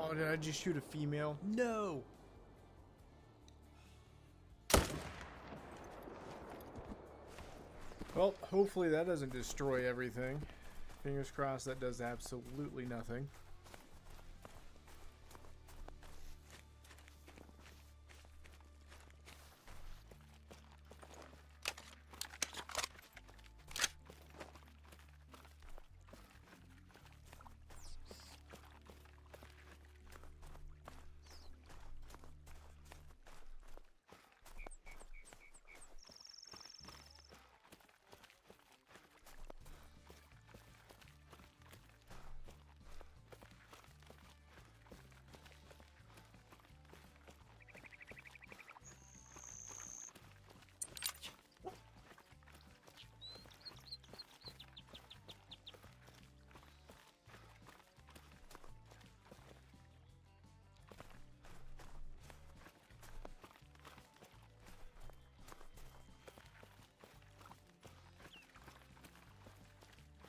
Oh, did I just shoot a female? No! Well, hopefully that doesn't destroy everything. Fingers crossed that does absolutely nothing.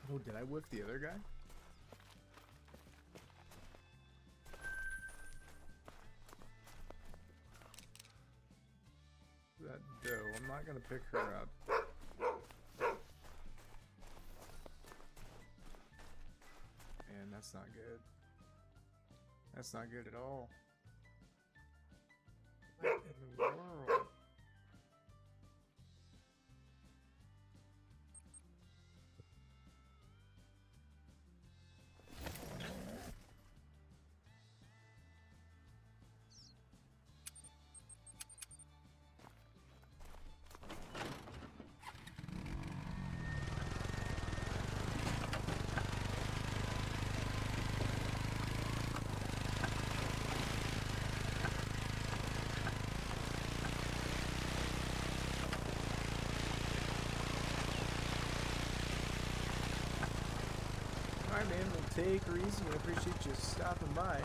Oh, did I whiff the other guy? That doe, I'm not gonna pick her up. Man, that's not good. That's not good at all. What in the world? Alright, man, we'll take her easy. I appreciate you stopping by.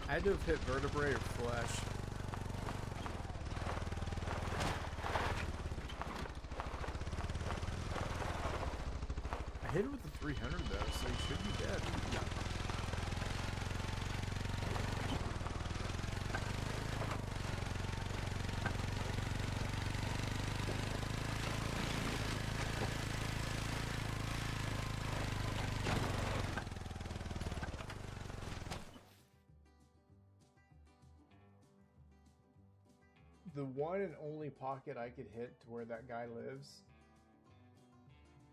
I had to have hit vertebrae or flesh. I hit it with the 300 though, so he should be dead. The one and only pocket I could hit to where that guy lives,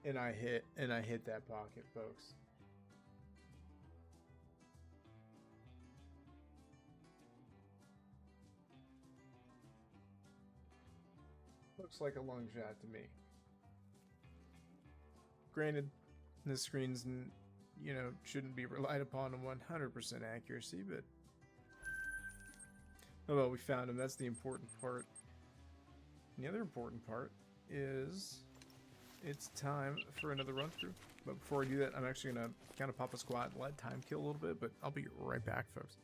and I hit that pocket, folks. Looks like a long shot to me. Granted, this screen's, you know, shouldn't be relied upon in 100% accuracy, but oh well, we found him. That's the important part. And the other important part is it's time for another run through. But before I do that, I'm actually going to kind of pop a squat and let time kill a little bit, but I'll be right back, folks.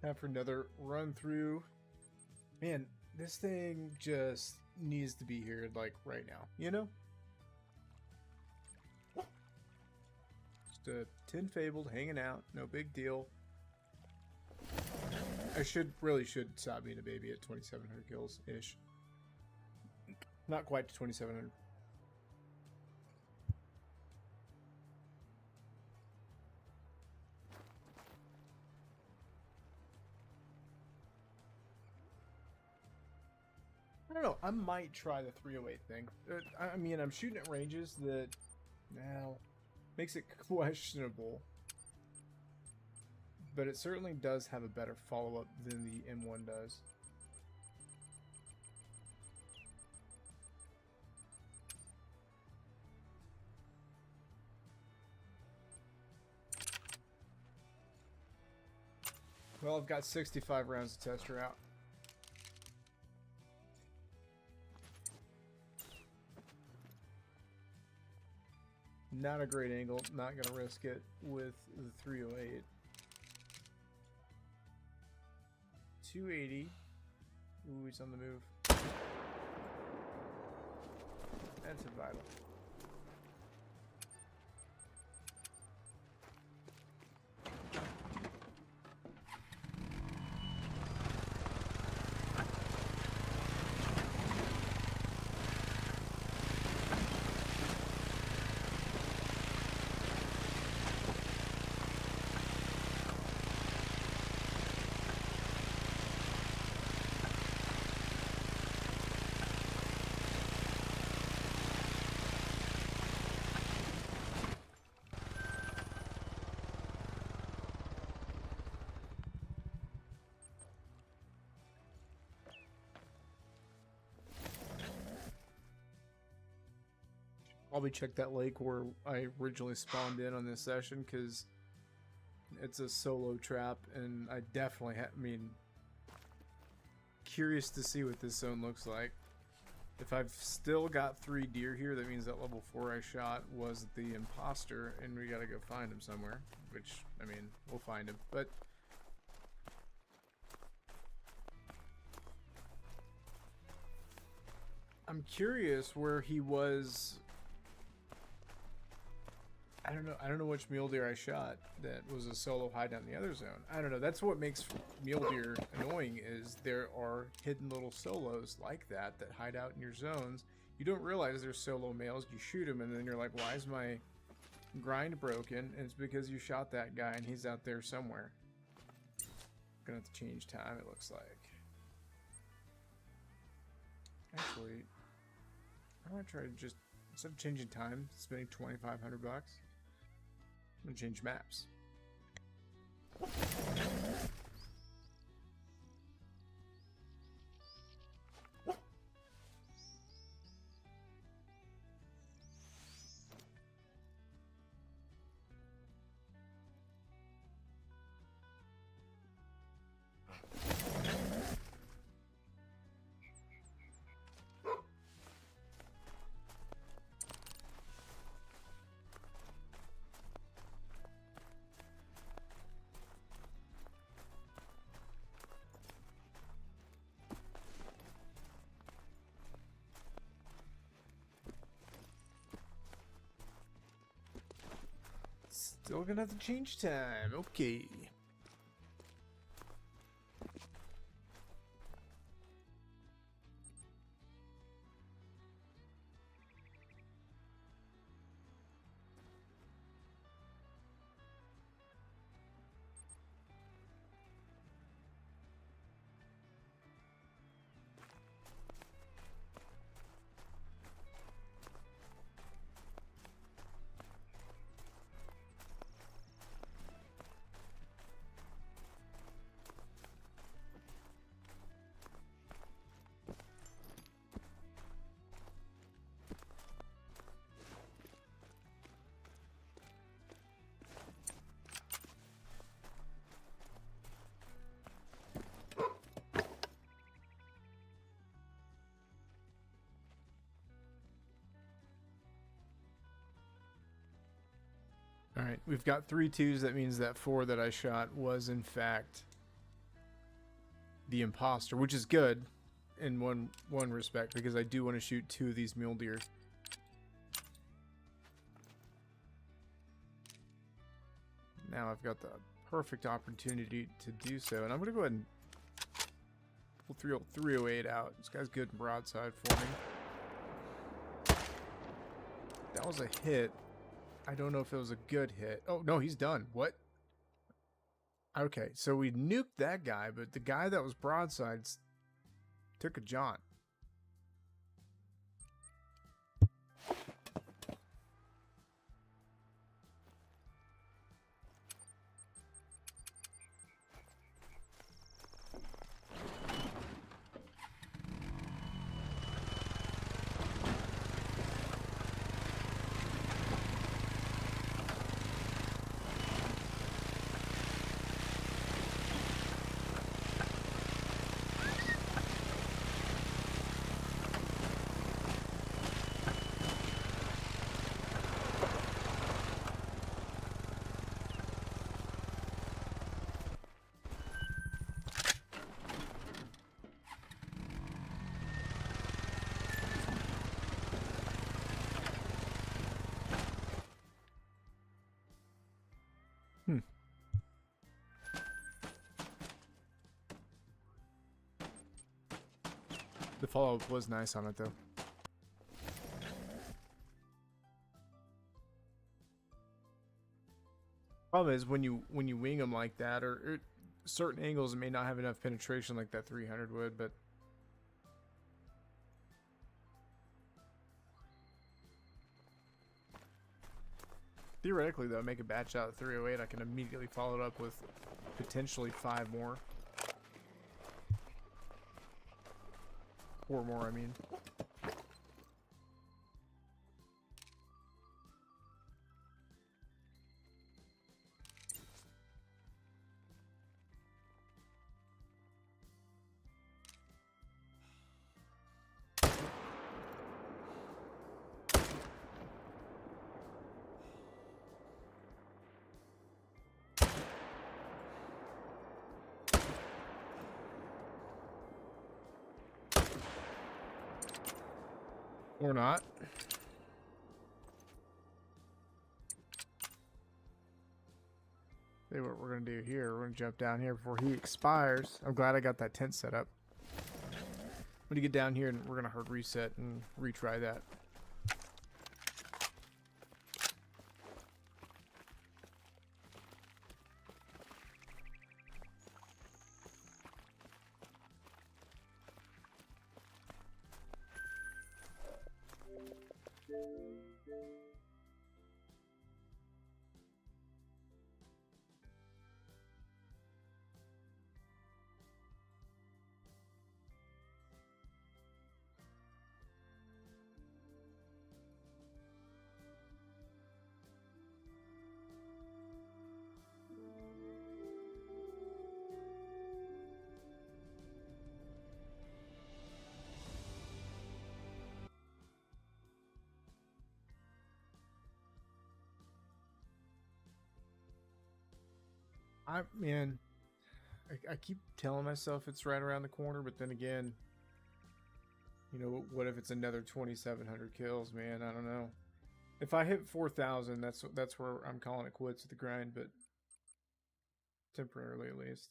Time for another run through. Man, this thing just needs to be here like right now, you know? Just a tin fabled hanging out, no big deal. I really should stop being a baby at 2,700 kills ish. Not quite to 2,700. I don't know. I might try the 308 thing. I mean, I'm shooting at ranges that now makes it questionable. But it certainly does have a better follow-up than the M1 does. Well, I've got 65 rounds to test her out. Not a great angle. Not going to risk it with the 308. 280. Ooh, he's on the move. That's a vital. Probably check that lake where I originally spawned in on this session, because it's a solo trap, and I definitely curious to see what this zone looks like. If I've still got 3 deer here, that means that level 4 I shot was the imposter, and we gotta go find him somewhere, which, I mean, we'll find him, but I'm curious where he was. I don't know which mule deer I shot that was a solo hideout in the other zone. I don't know. That's what makes mule deer annoying, is there are hidden little solos like that hide out in your zones. You don't realize they're solo males. You shoot them, and then you're like, why is my grind broken? And it's because you shot that guy, and he's out there somewhere. Gonna have to change time, it looks like. Actually, I want to try to just, instead of changing time, spending 2,500 bucks. I'm gonna change maps. Still gonna have to change time. Okay. Alright, we've got 3 2s. That means that 4 that I shot was, in fact, the imposter, which is good in one respect, because I do want to shoot 2 of these mule deer. Now I've got the perfect opportunity to do so, and I'm gonna go ahead and pull 308 out. This guy's good in broadside for me. That was a hit. I don't know if it was a good hit. Oh no, he's done. What? Okay, so we nuked that guy, but the guy that was broadside took a jaunt. The follow-up was nice on it, though. Problem is, when you wing them like that, or certain angles, it may not have enough penetration like that 300 would, but theoretically, though, make a batch out of 308, I can immediately follow it up with potentially 5 more. 4 more, I mean. Or not. See what we're gonna do here. We're gonna jump down here before he expires. I'm glad I got that tent set up. I'm gonna get down here and we're gonna hard reset and retry that. Man, I keep telling myself it's right around the corner, but then again, you know, what if it's another 2,700 kills, man? I don't know. If I hit 4,000, that's where I'm calling it quits at the grind, but temporarily at least.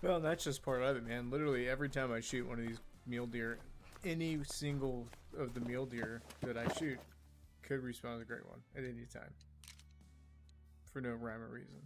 Well, that's just part of it, man. Literally every time I shoot one of these mule deer, any single of the mule deer that I shoot could respawn as a great one at any time for no rhyme or reason.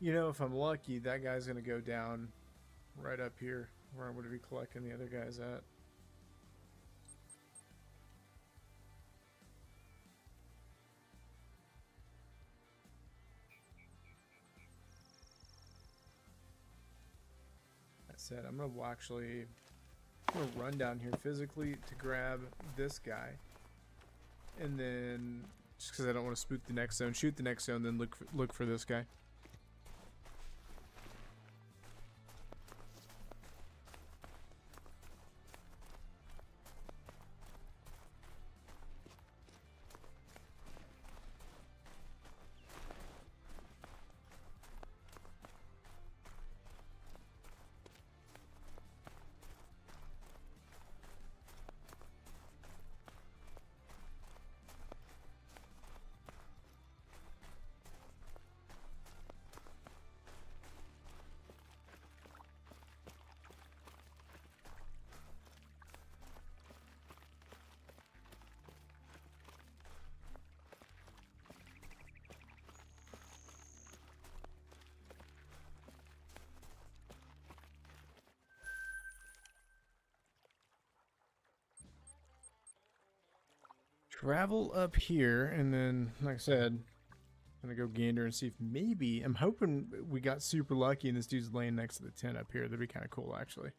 You know, if I'm lucky, that guy's gonna go down right up here where I'm gonna be collecting the other guys at. That said, I'm gonna run down here physically to grab this guy, and then just because I don't want to spook the next zone, shoot the next zone, then look for this guy. Travel up here, and then, like I said, I'm gonna go gander and see if maybe, I'm hoping we got super lucky and this dude's laying next to the tent up here. That'd be kind of cool, actually.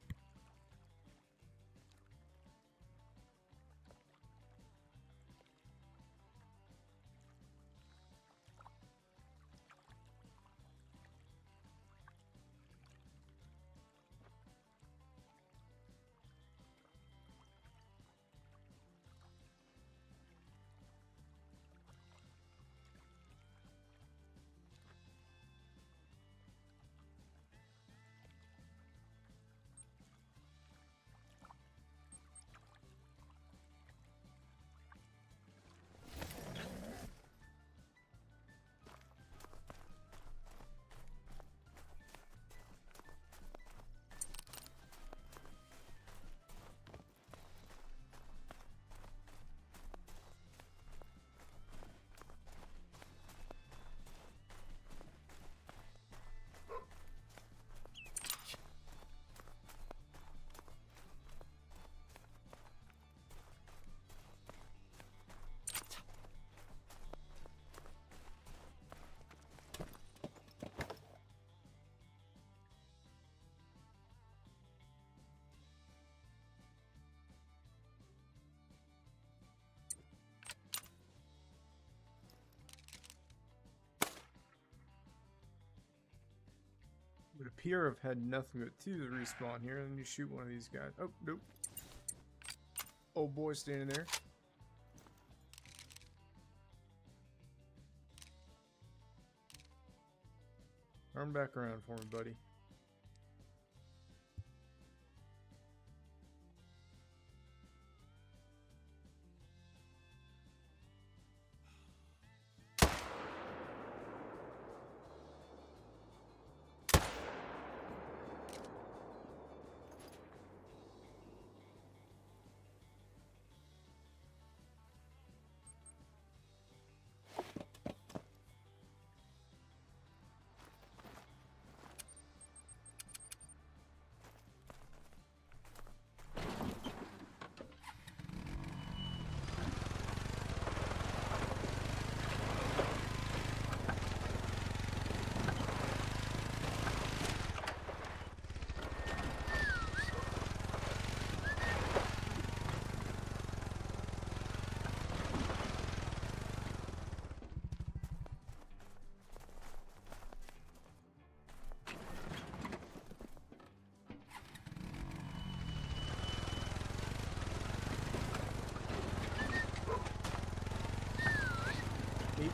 Would appear I've had nothing but two to respawn here, and then you shoot one of these guys. Oh, nope. Old boy standing there. Turn back around for me, buddy.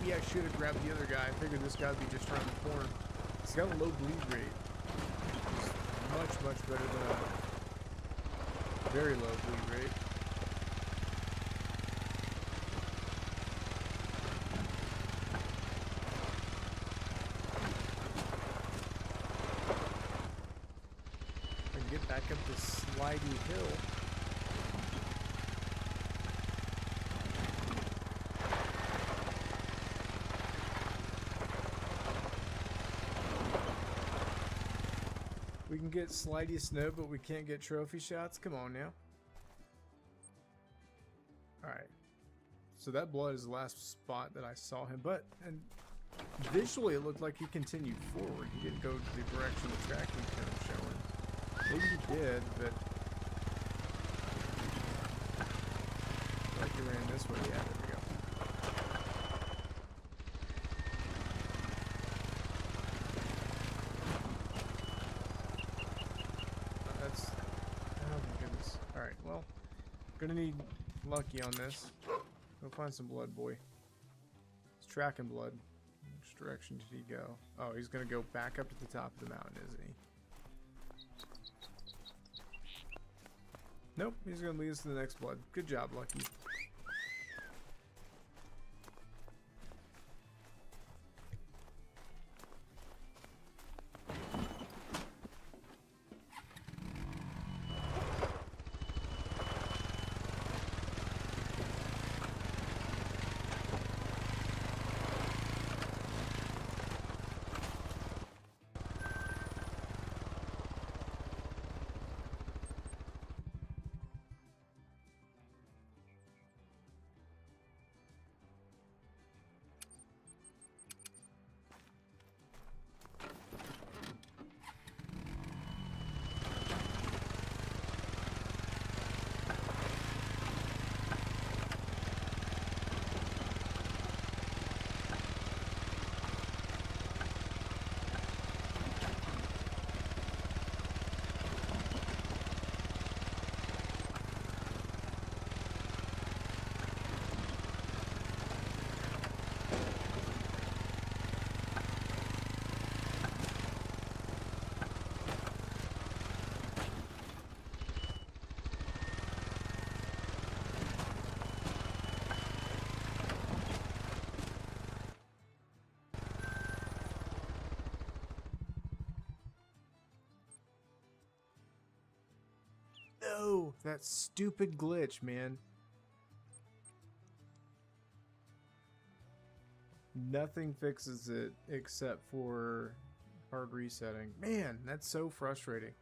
maybe I should have grabbed the other guy. I figured this guy would be just around the corner. He's got a low bleed rate. It's much better than a very low bleed rate. I can get back up this slidey hill. We can get slidey snow, but we can't get trophy shots? Come on now. Alright. So that blood is the last spot that I saw him, but and visually it looked like he continued forward. He didn't go to the direction the tracking cone showing. Maybe he did, but I like he ran this way. Yeah, there we go. Oh my goodness. Alright, well, gonna need lucky on this. Go find some blood, boy. He's tracking blood. Which direction did he go? Oh, he's gonna go back up to the top of the mountain, isn't he? Nope, he's gonna lead us to the next blood. Good job, Lucky. No, that stupid glitch, man. Nothing fixes it except for hard resetting. Man, that's so frustrating.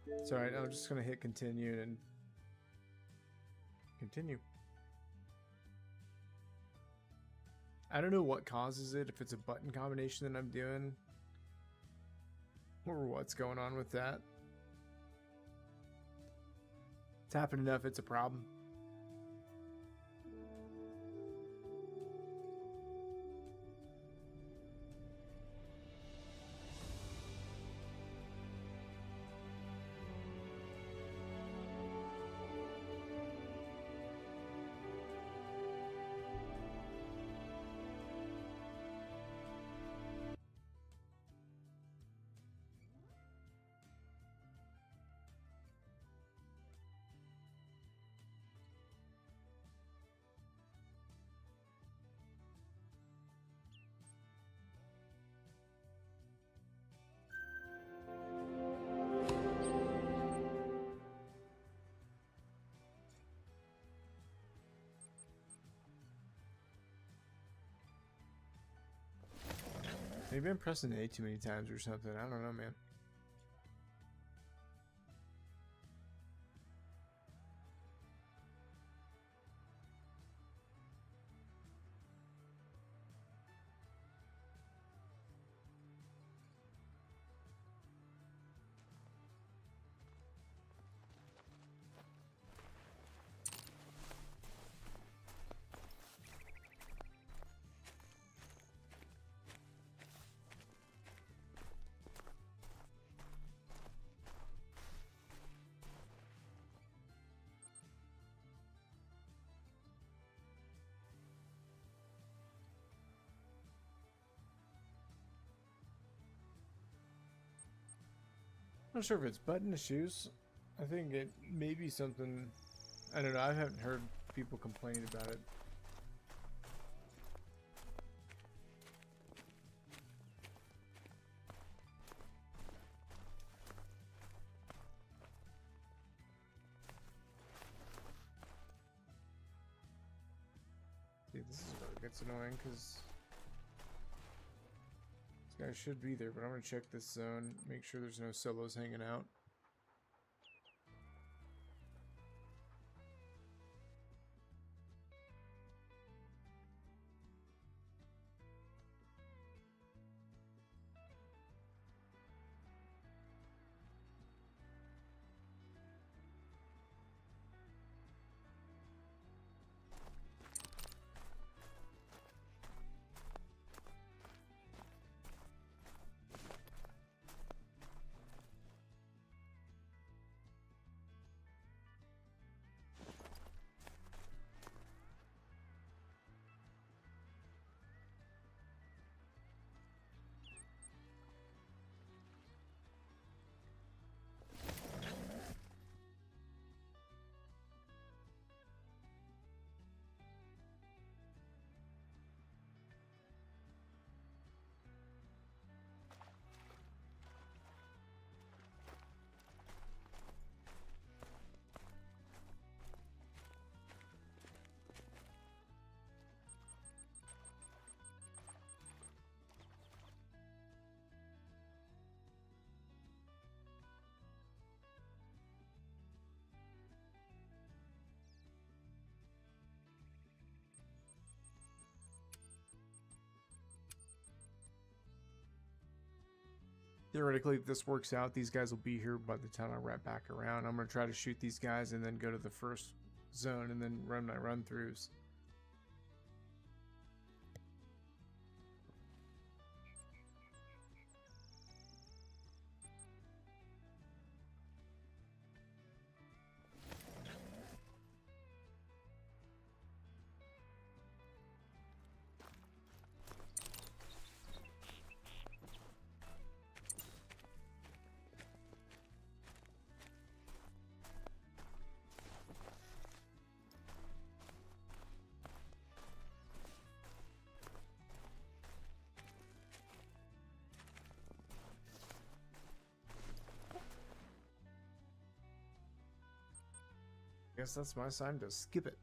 It's alright, I'm just gonna hit continue and continue. I don't know what causes it, if it's a button combination that I'm doing, or what's going on with that. It's happened enough, it's a problem. Maybe I'm pressing A too many times or something. I don't know, man. Not sure if it's button issues. I think it may be something. I don't know. I haven't heard people complain about it. See, this is where it gets annoying because this guy should be there, but I'm gonna check this zone, make sure there's no solos hanging out. Theoretically, if this works out, these guys will be here by the time I wrap back around. I'm going to try to shoot these guys and then go to the first zone and then run my run-throughs. Guess that's my sign to skip it.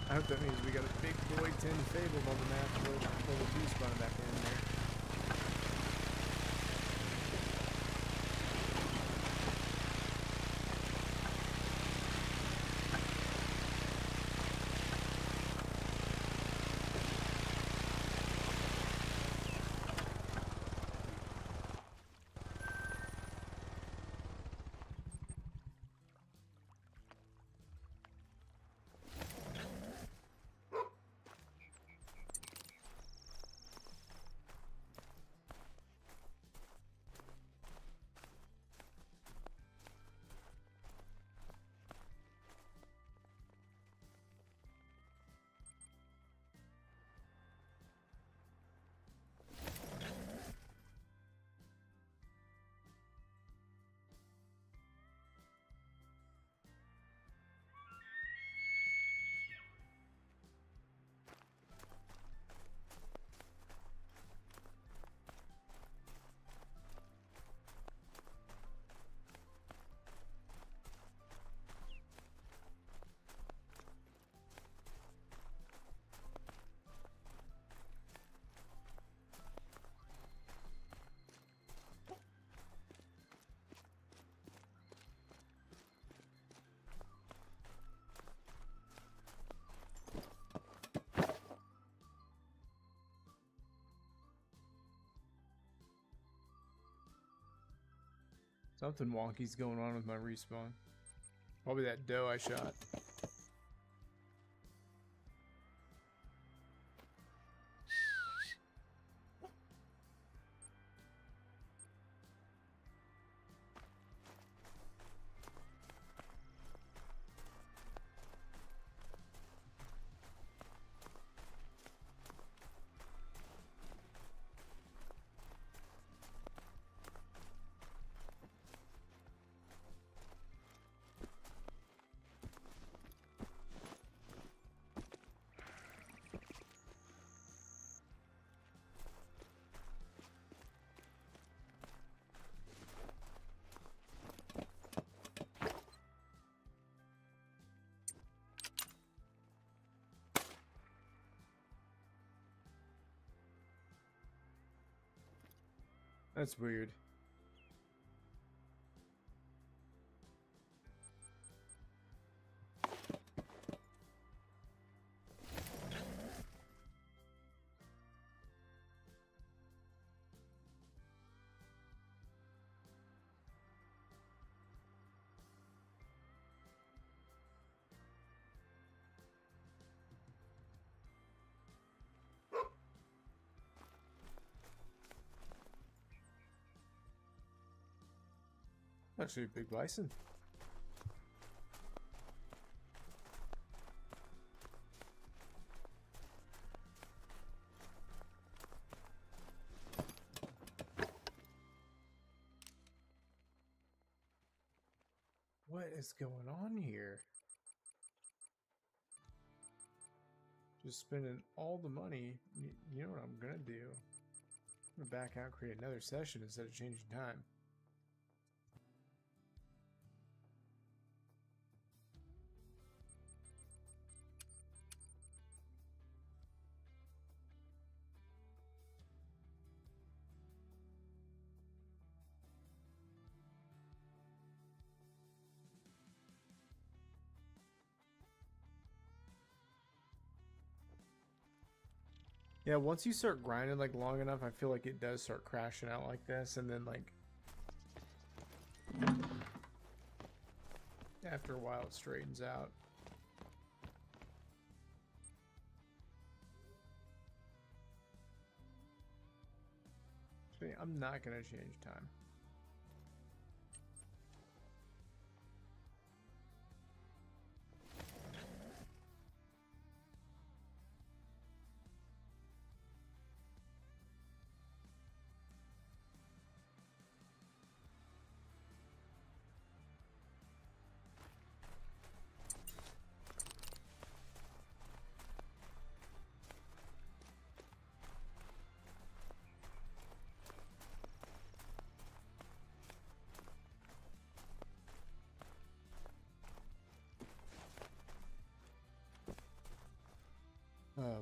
I hope that means we got a big boy 10 fabled on the map, level 2 spawning back in there. Something wonky's going on with my respawn. Probably that doe I shot. That's weird. Actually, a big bison. What is going on here? Just spending all the money. You know what I'm gonna do? I'm gonna back out, create another session instead of changing time. Yeah, once you start grinding like long enough, I feel like it does start crashing out like this, and then like after a while it straightens out. Actually, I'm not gonna change time.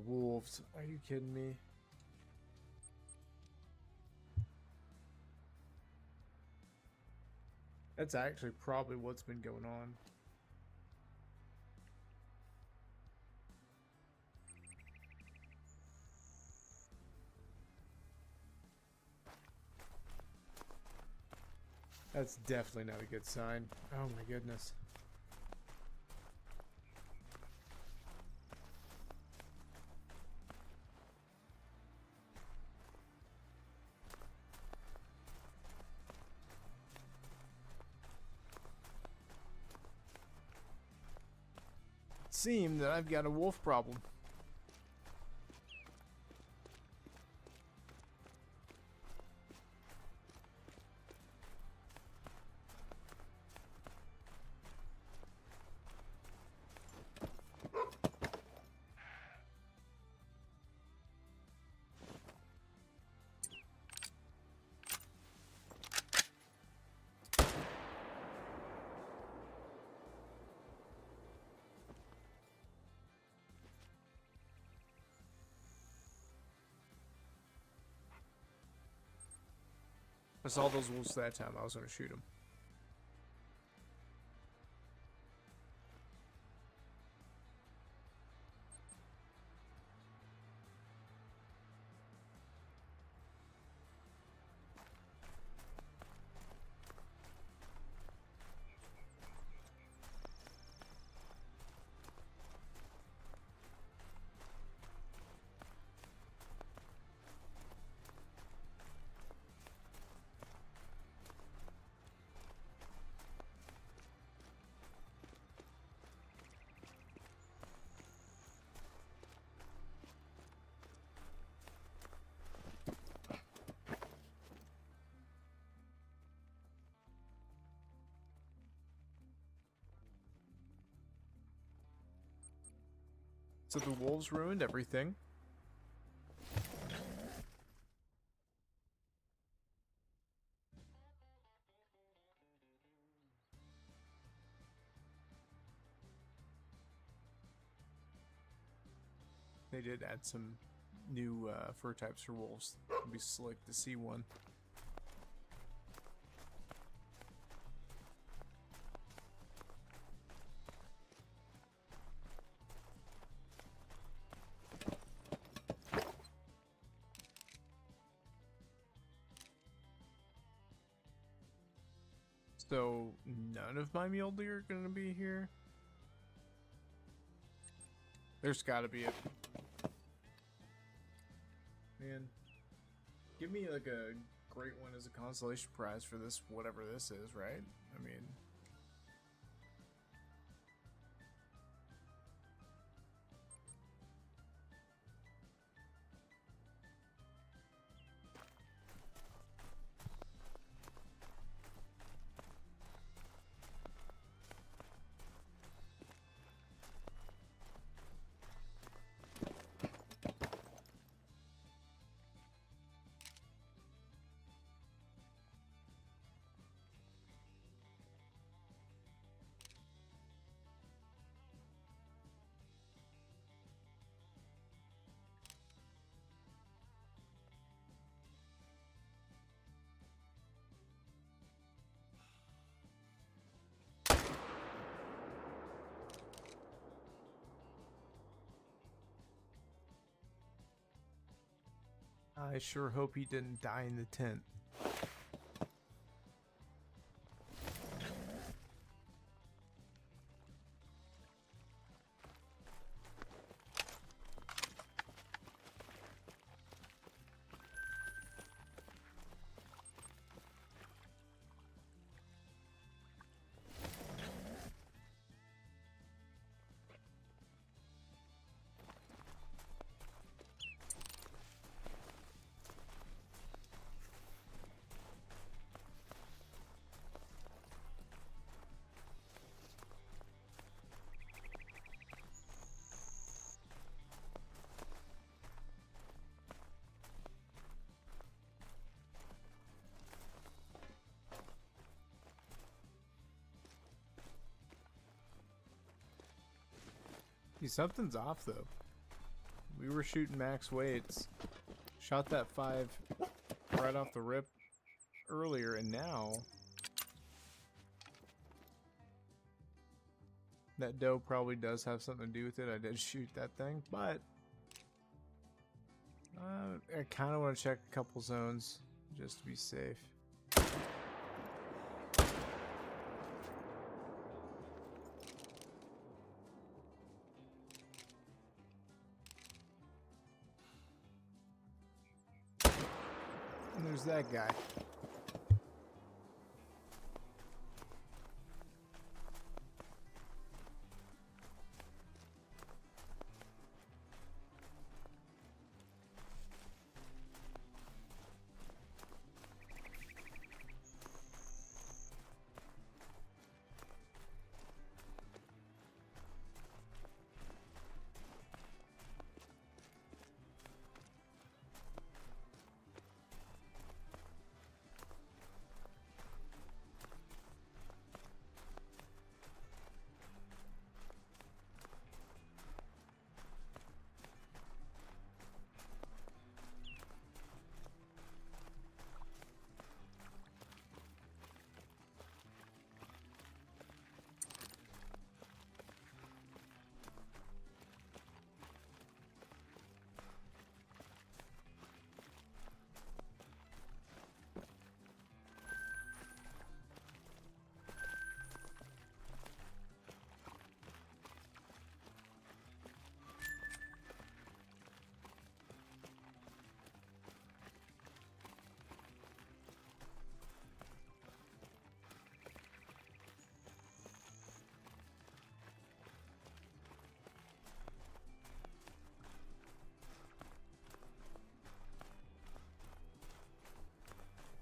Wolves. Are you kidding me? That's actually probably what's been going on. That's definitely not a good sign. Oh my goodness. Seem that I've got a wolf problem. I saw those wolves that time. I was going to shoot them. So the wolves ruined everything. They did add some new fur types for wolves. It'd be slick to see one. So none of my mule deer are gonna be here. There's gotta be a man. Give me like a great one as a consolation prize for this, whatever this is, right? I mean, I sure hope he didn't die in the tent. See, something's off though. We were shooting max weights. Shot that 5 right off the rip earlier, and now that doe probably does have something to do with it. I did shoot that thing, but I kind of want to check a couple zones just to be safe. And there's that guy.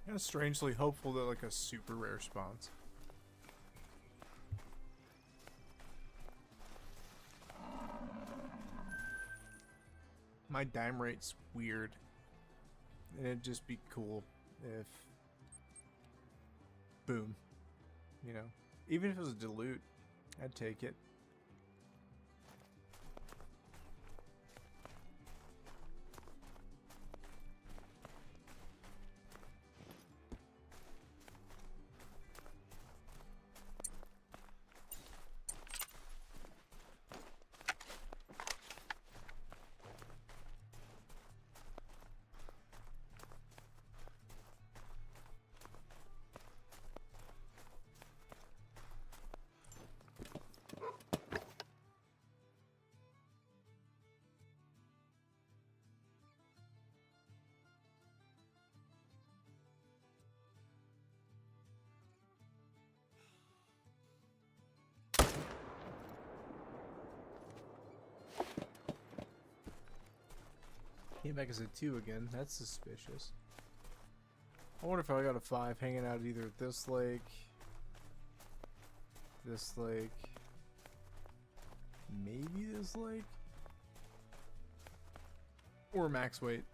Kind of strangely hopeful that like a super rare spawns. My dime rate's weird. And it'd just be cool if, boom, you know, even if it was a dilute, I'd take it. Came back as a 2 again. That's suspicious. I wonder if I got a 5 hanging out either at this lake, maybe this lake, or max weight.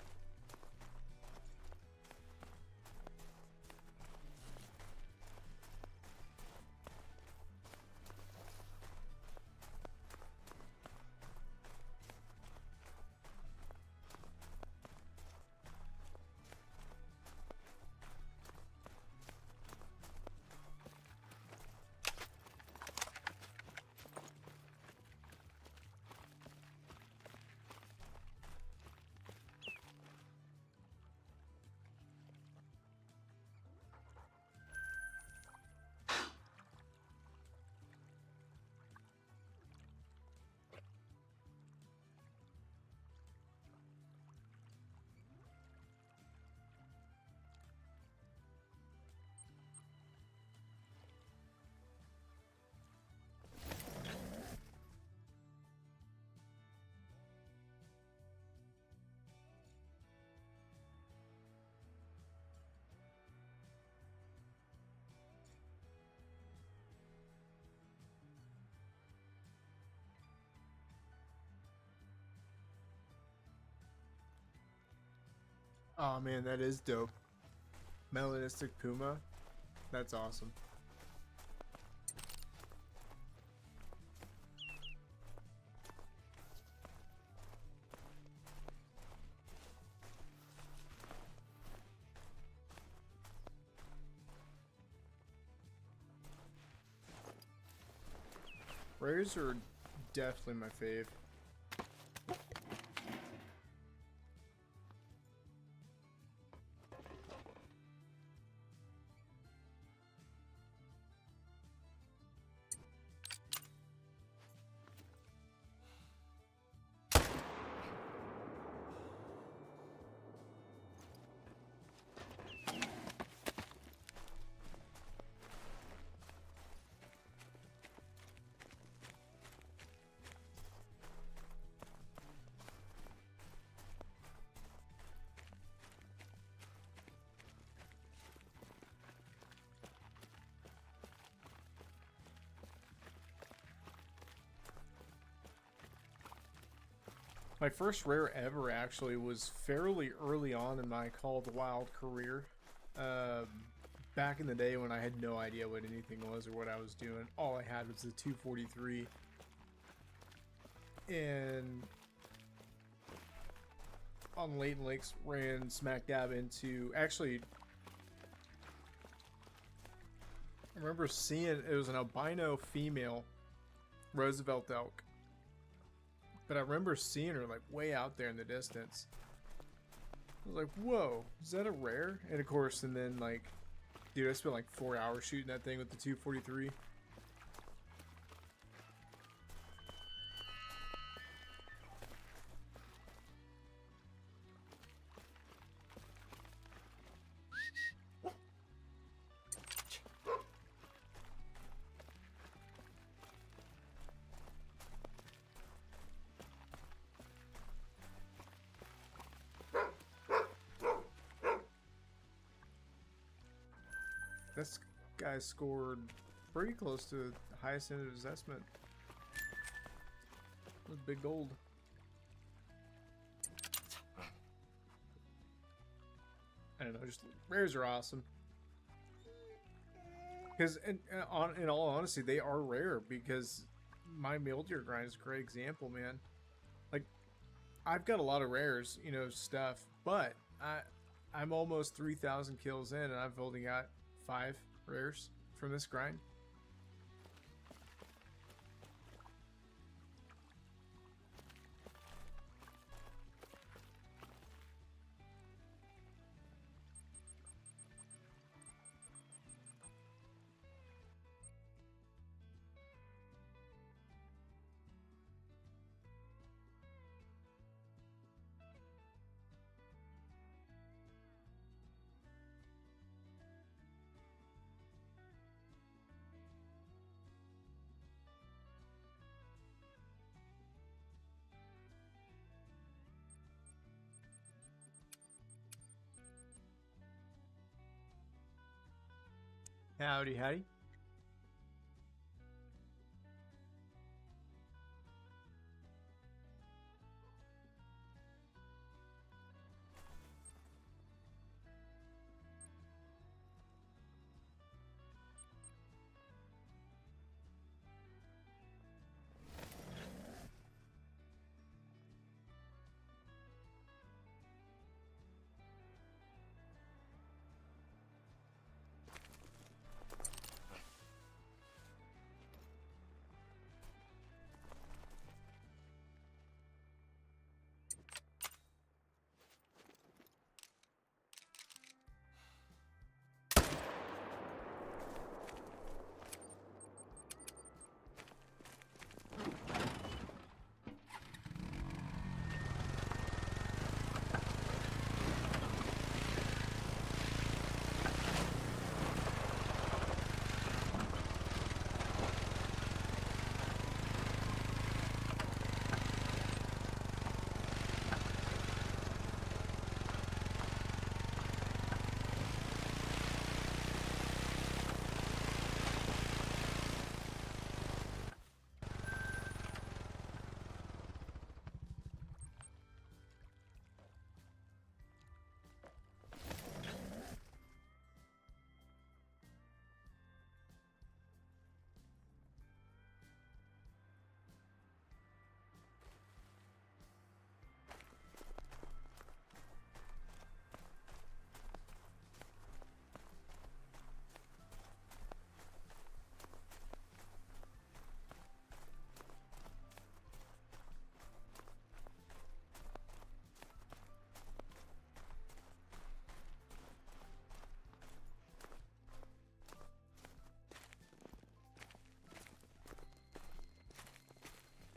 Oh man, that is dope. Melanistic Puma. That's awesome. Rares are definitely my fave. My first rare ever actually was fairly early on in my Call of the Wild career. Back in the day when I had no idea what anything was or what I was doing. All I had was the 243. And on Leighton Lakes ran smack dab into... Actually, I remember seeing it was an albino female Roosevelt elk. But I remember seeing her like way out there in the distance. I was like, whoa, is that a rare? And of course, and then like, dude, I spent like 4 hours shooting that thing with the 243. This guy scored pretty close to the highest end of his assessment. It was big gold. I don't know, just rares are awesome. Because in all honesty, they are rare because my mule deer grind is a great example, man. Like, I've got a lot of rares, you know, stuff, but I'm almost 3,000 kills in, and I've only got 5 rares from this grind. Howdy, howdy.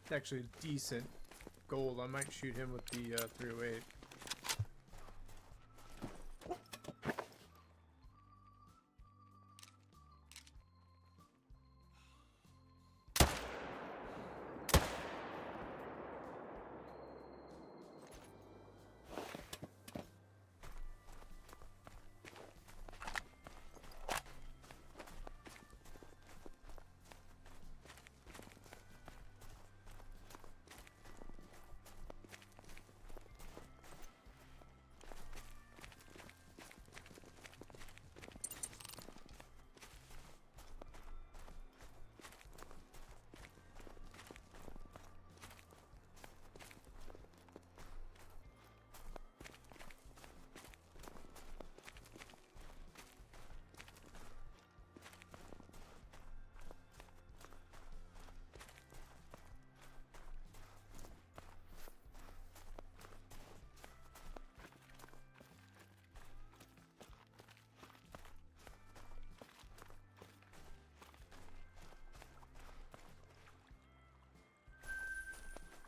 It's actually decent gold. I might shoot him with the 308.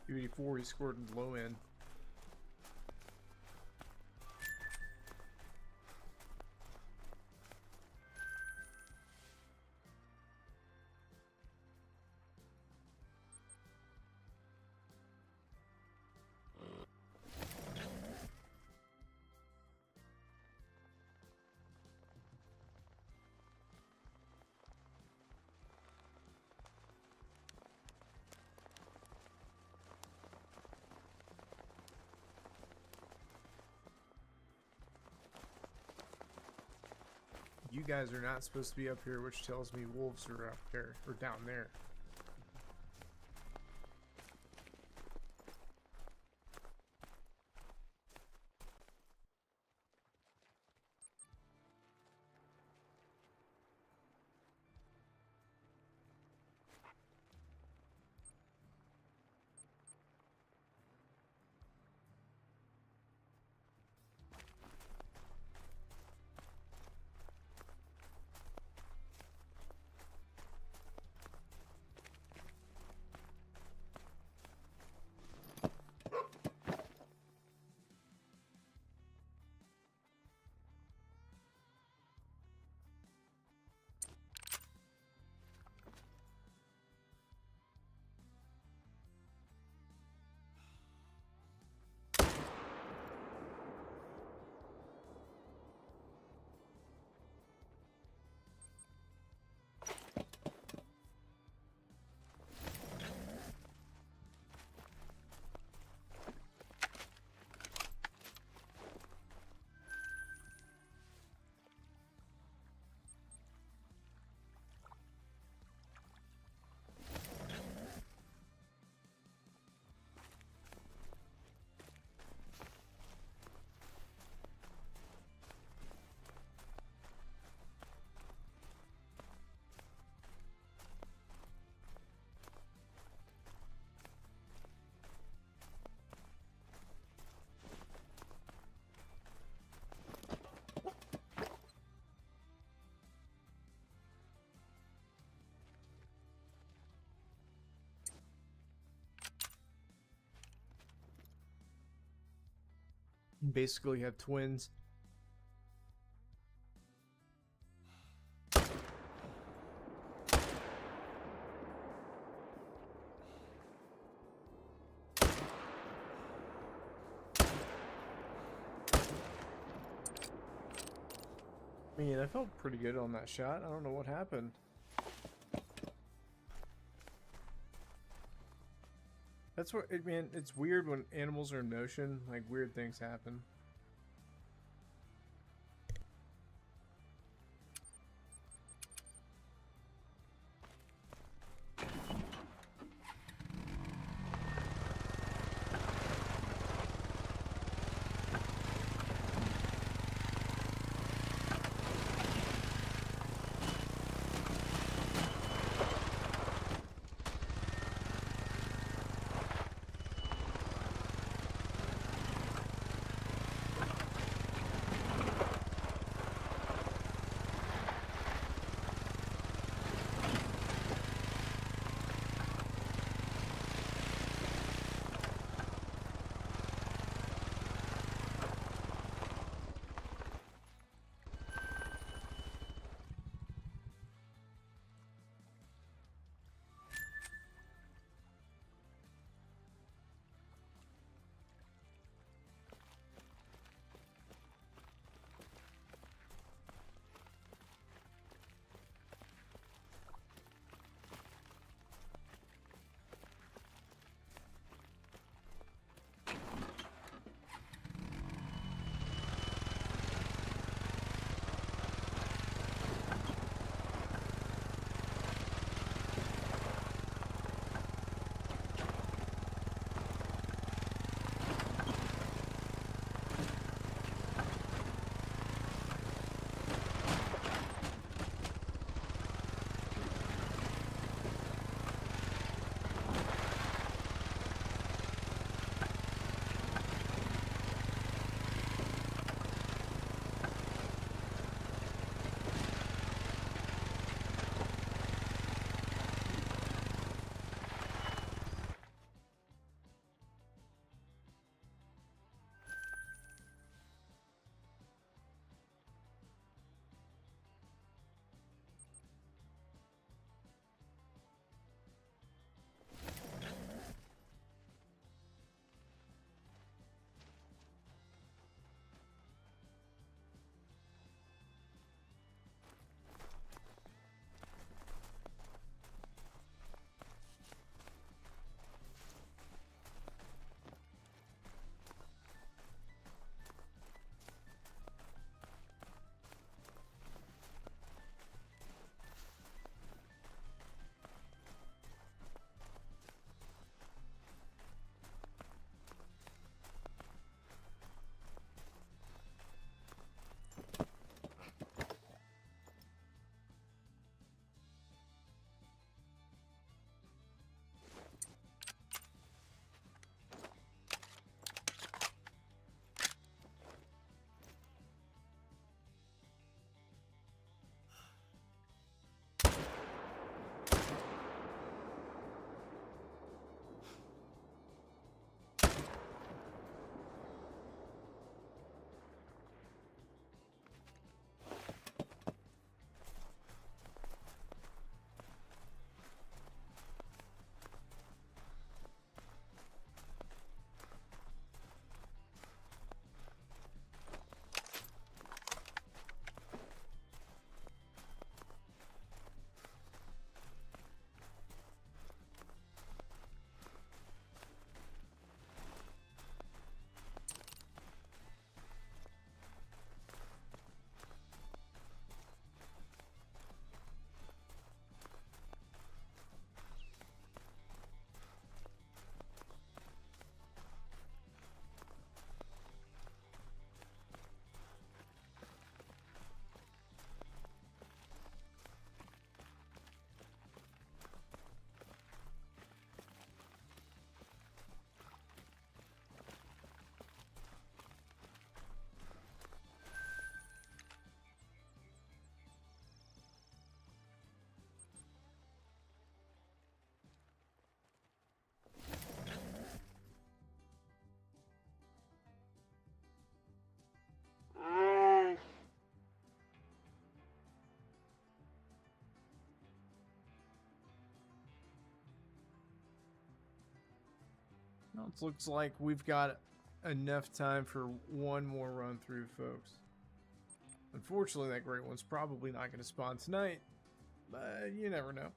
UD4, he scored in low end. you guys are not supposed to be up here, which tells me wolves are up there, or down there. Basically, you have twins. I mean, I felt pretty good on that shot. I don't know what happened. That's what, man, it's weird when animals are in motion, like weird things happen. Well, it looks like we've got enough time for one more run through, folks. Unfortunately, that great one's probably not going to spawn tonight, but you never know.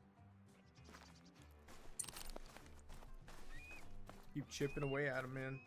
Keep chipping away at him, man.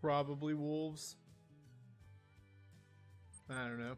Probably wolves. I don't know.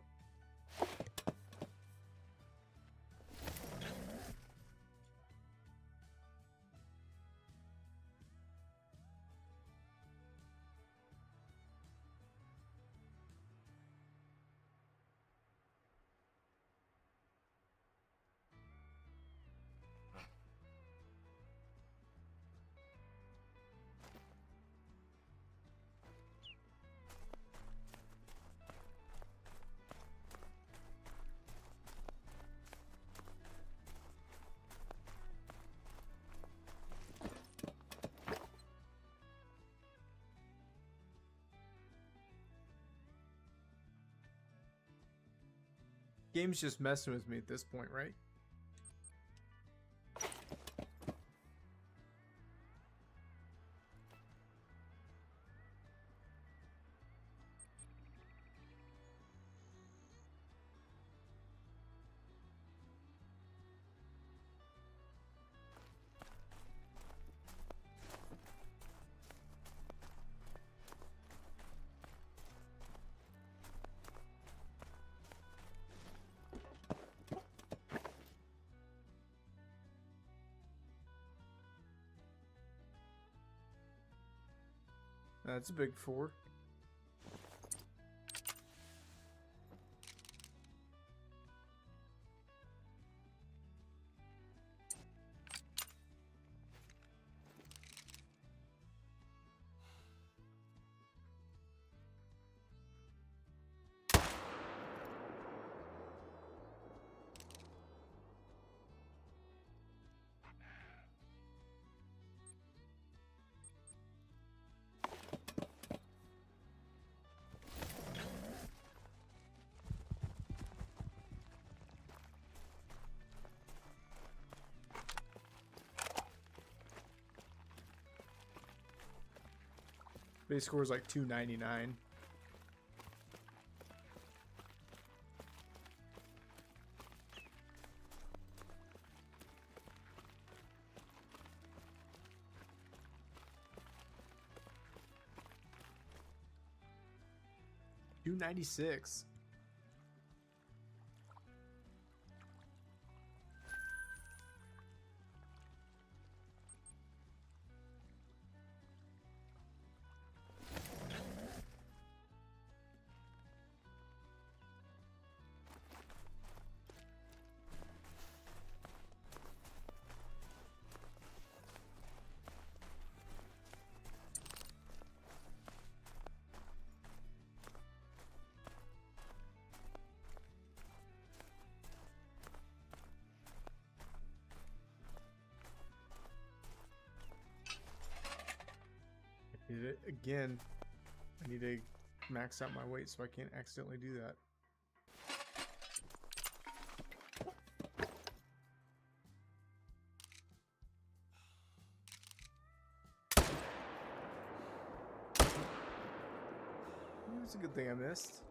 Game's just messing with me at this point, right? That's a big 4. Base score is like 299. $296. Again, I need to max out my weight so I can't accidentally do that. It's a good thing I missed.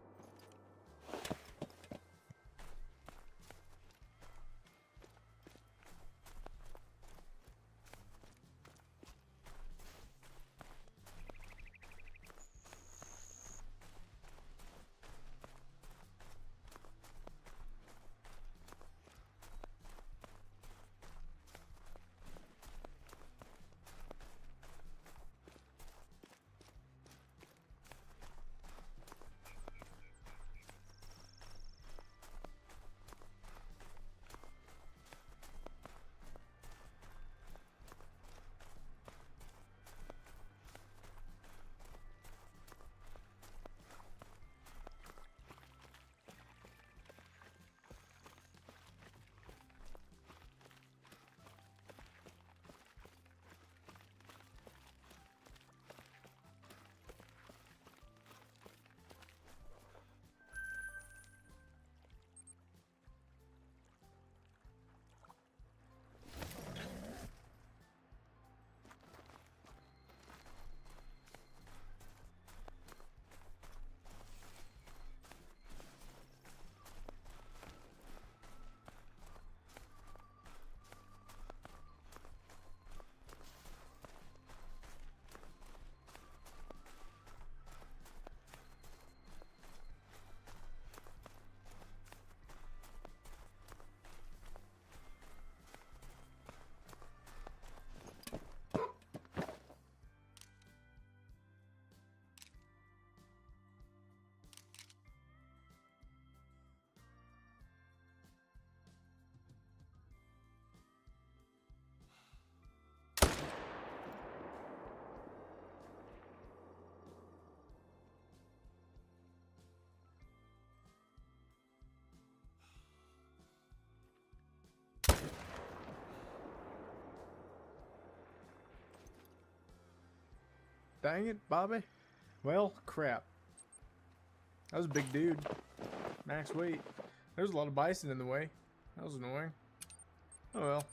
Dang it, Bobby. Well, crap. That was a big dude. Max weight. There's a lot of bison in the way. That was annoying. Oh well.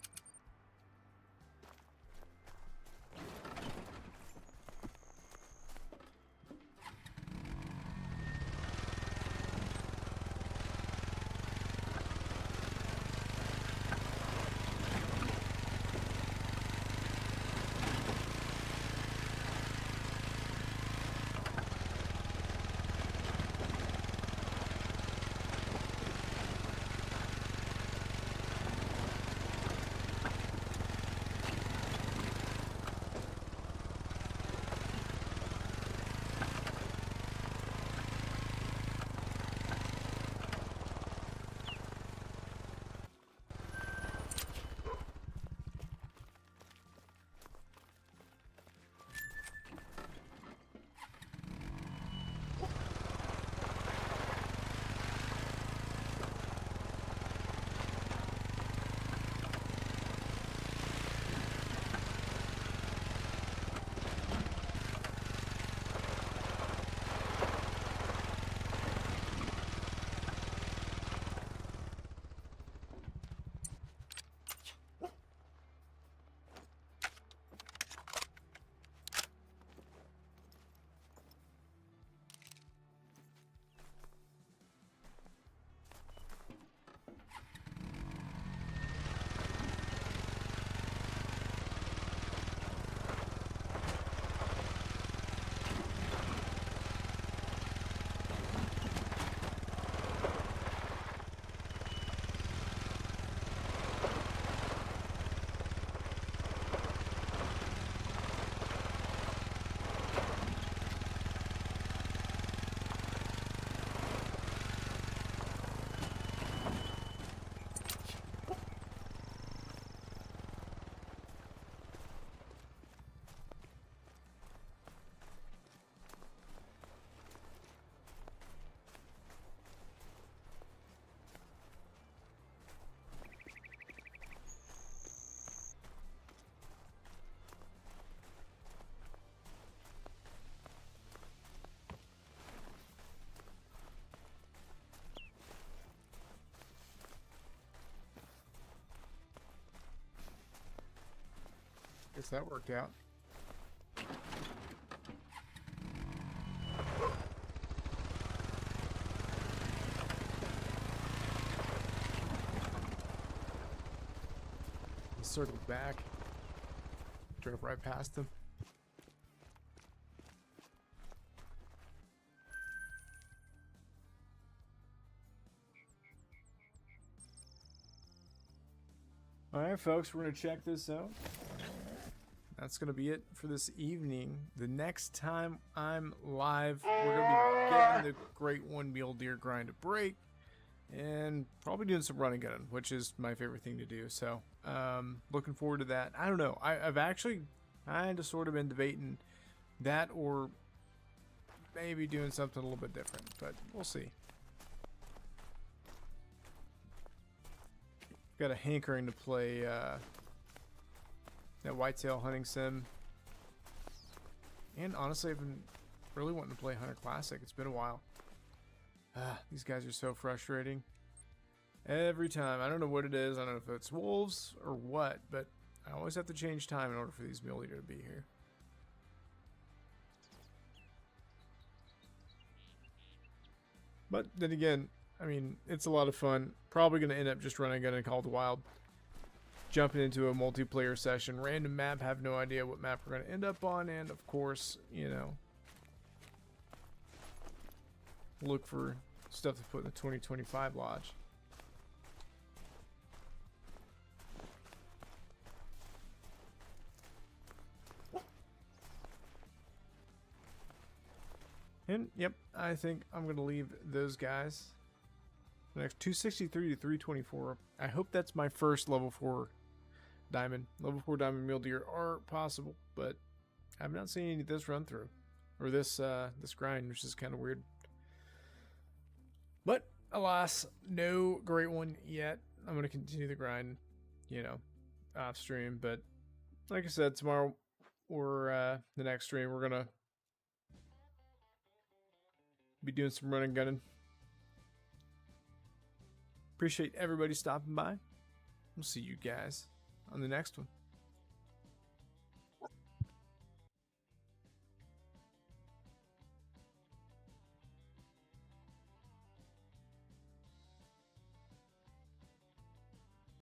Guess that worked out. He circled back. Drove right past him. Alright folks, we're going to check this out. That's going to be it for this evening. The next time I'm live, we're going to be getting the Great One Mule Deer grind to break. And probably doing some running gun, which is my favorite thing to do. So, looking forward to that. I don't know. I've actually kind of sort of been debating that or maybe doing something a little bit different. But we'll see. Got a hankering to play that whitetail hunting sim. And honestly, I've been really wanting to play Hunter Classic. It's been a while. These guys are so frustrating. Every time. I don't know what it is. I don't know if it's wolves or what, but I always have to change time in order for these mule deer to be here. But then again, I mean, it's a lot of fun. Probably going to end up just running gun and Call of the Wild. Jumping into a multiplayer session. Random map. Have no idea what map we're going to end up on. And of course, you know, look for stuff to put in the 2025 lodge. And yep, I think I'm going to leave those guys. The next 263 to 324. I hope that's my first level 4 diamond. Level 4 diamond mule deer are possible, but I've not seen any of this run through. Or this this grind, which is kind of weird. But alas, no great one yet. I'm going to continue the grind, you know, off stream. But like I said, tomorrow or the next stream, we're going to Be doing some running gunning. Appreciate everybody stopping by. We'll see you guys on the next one.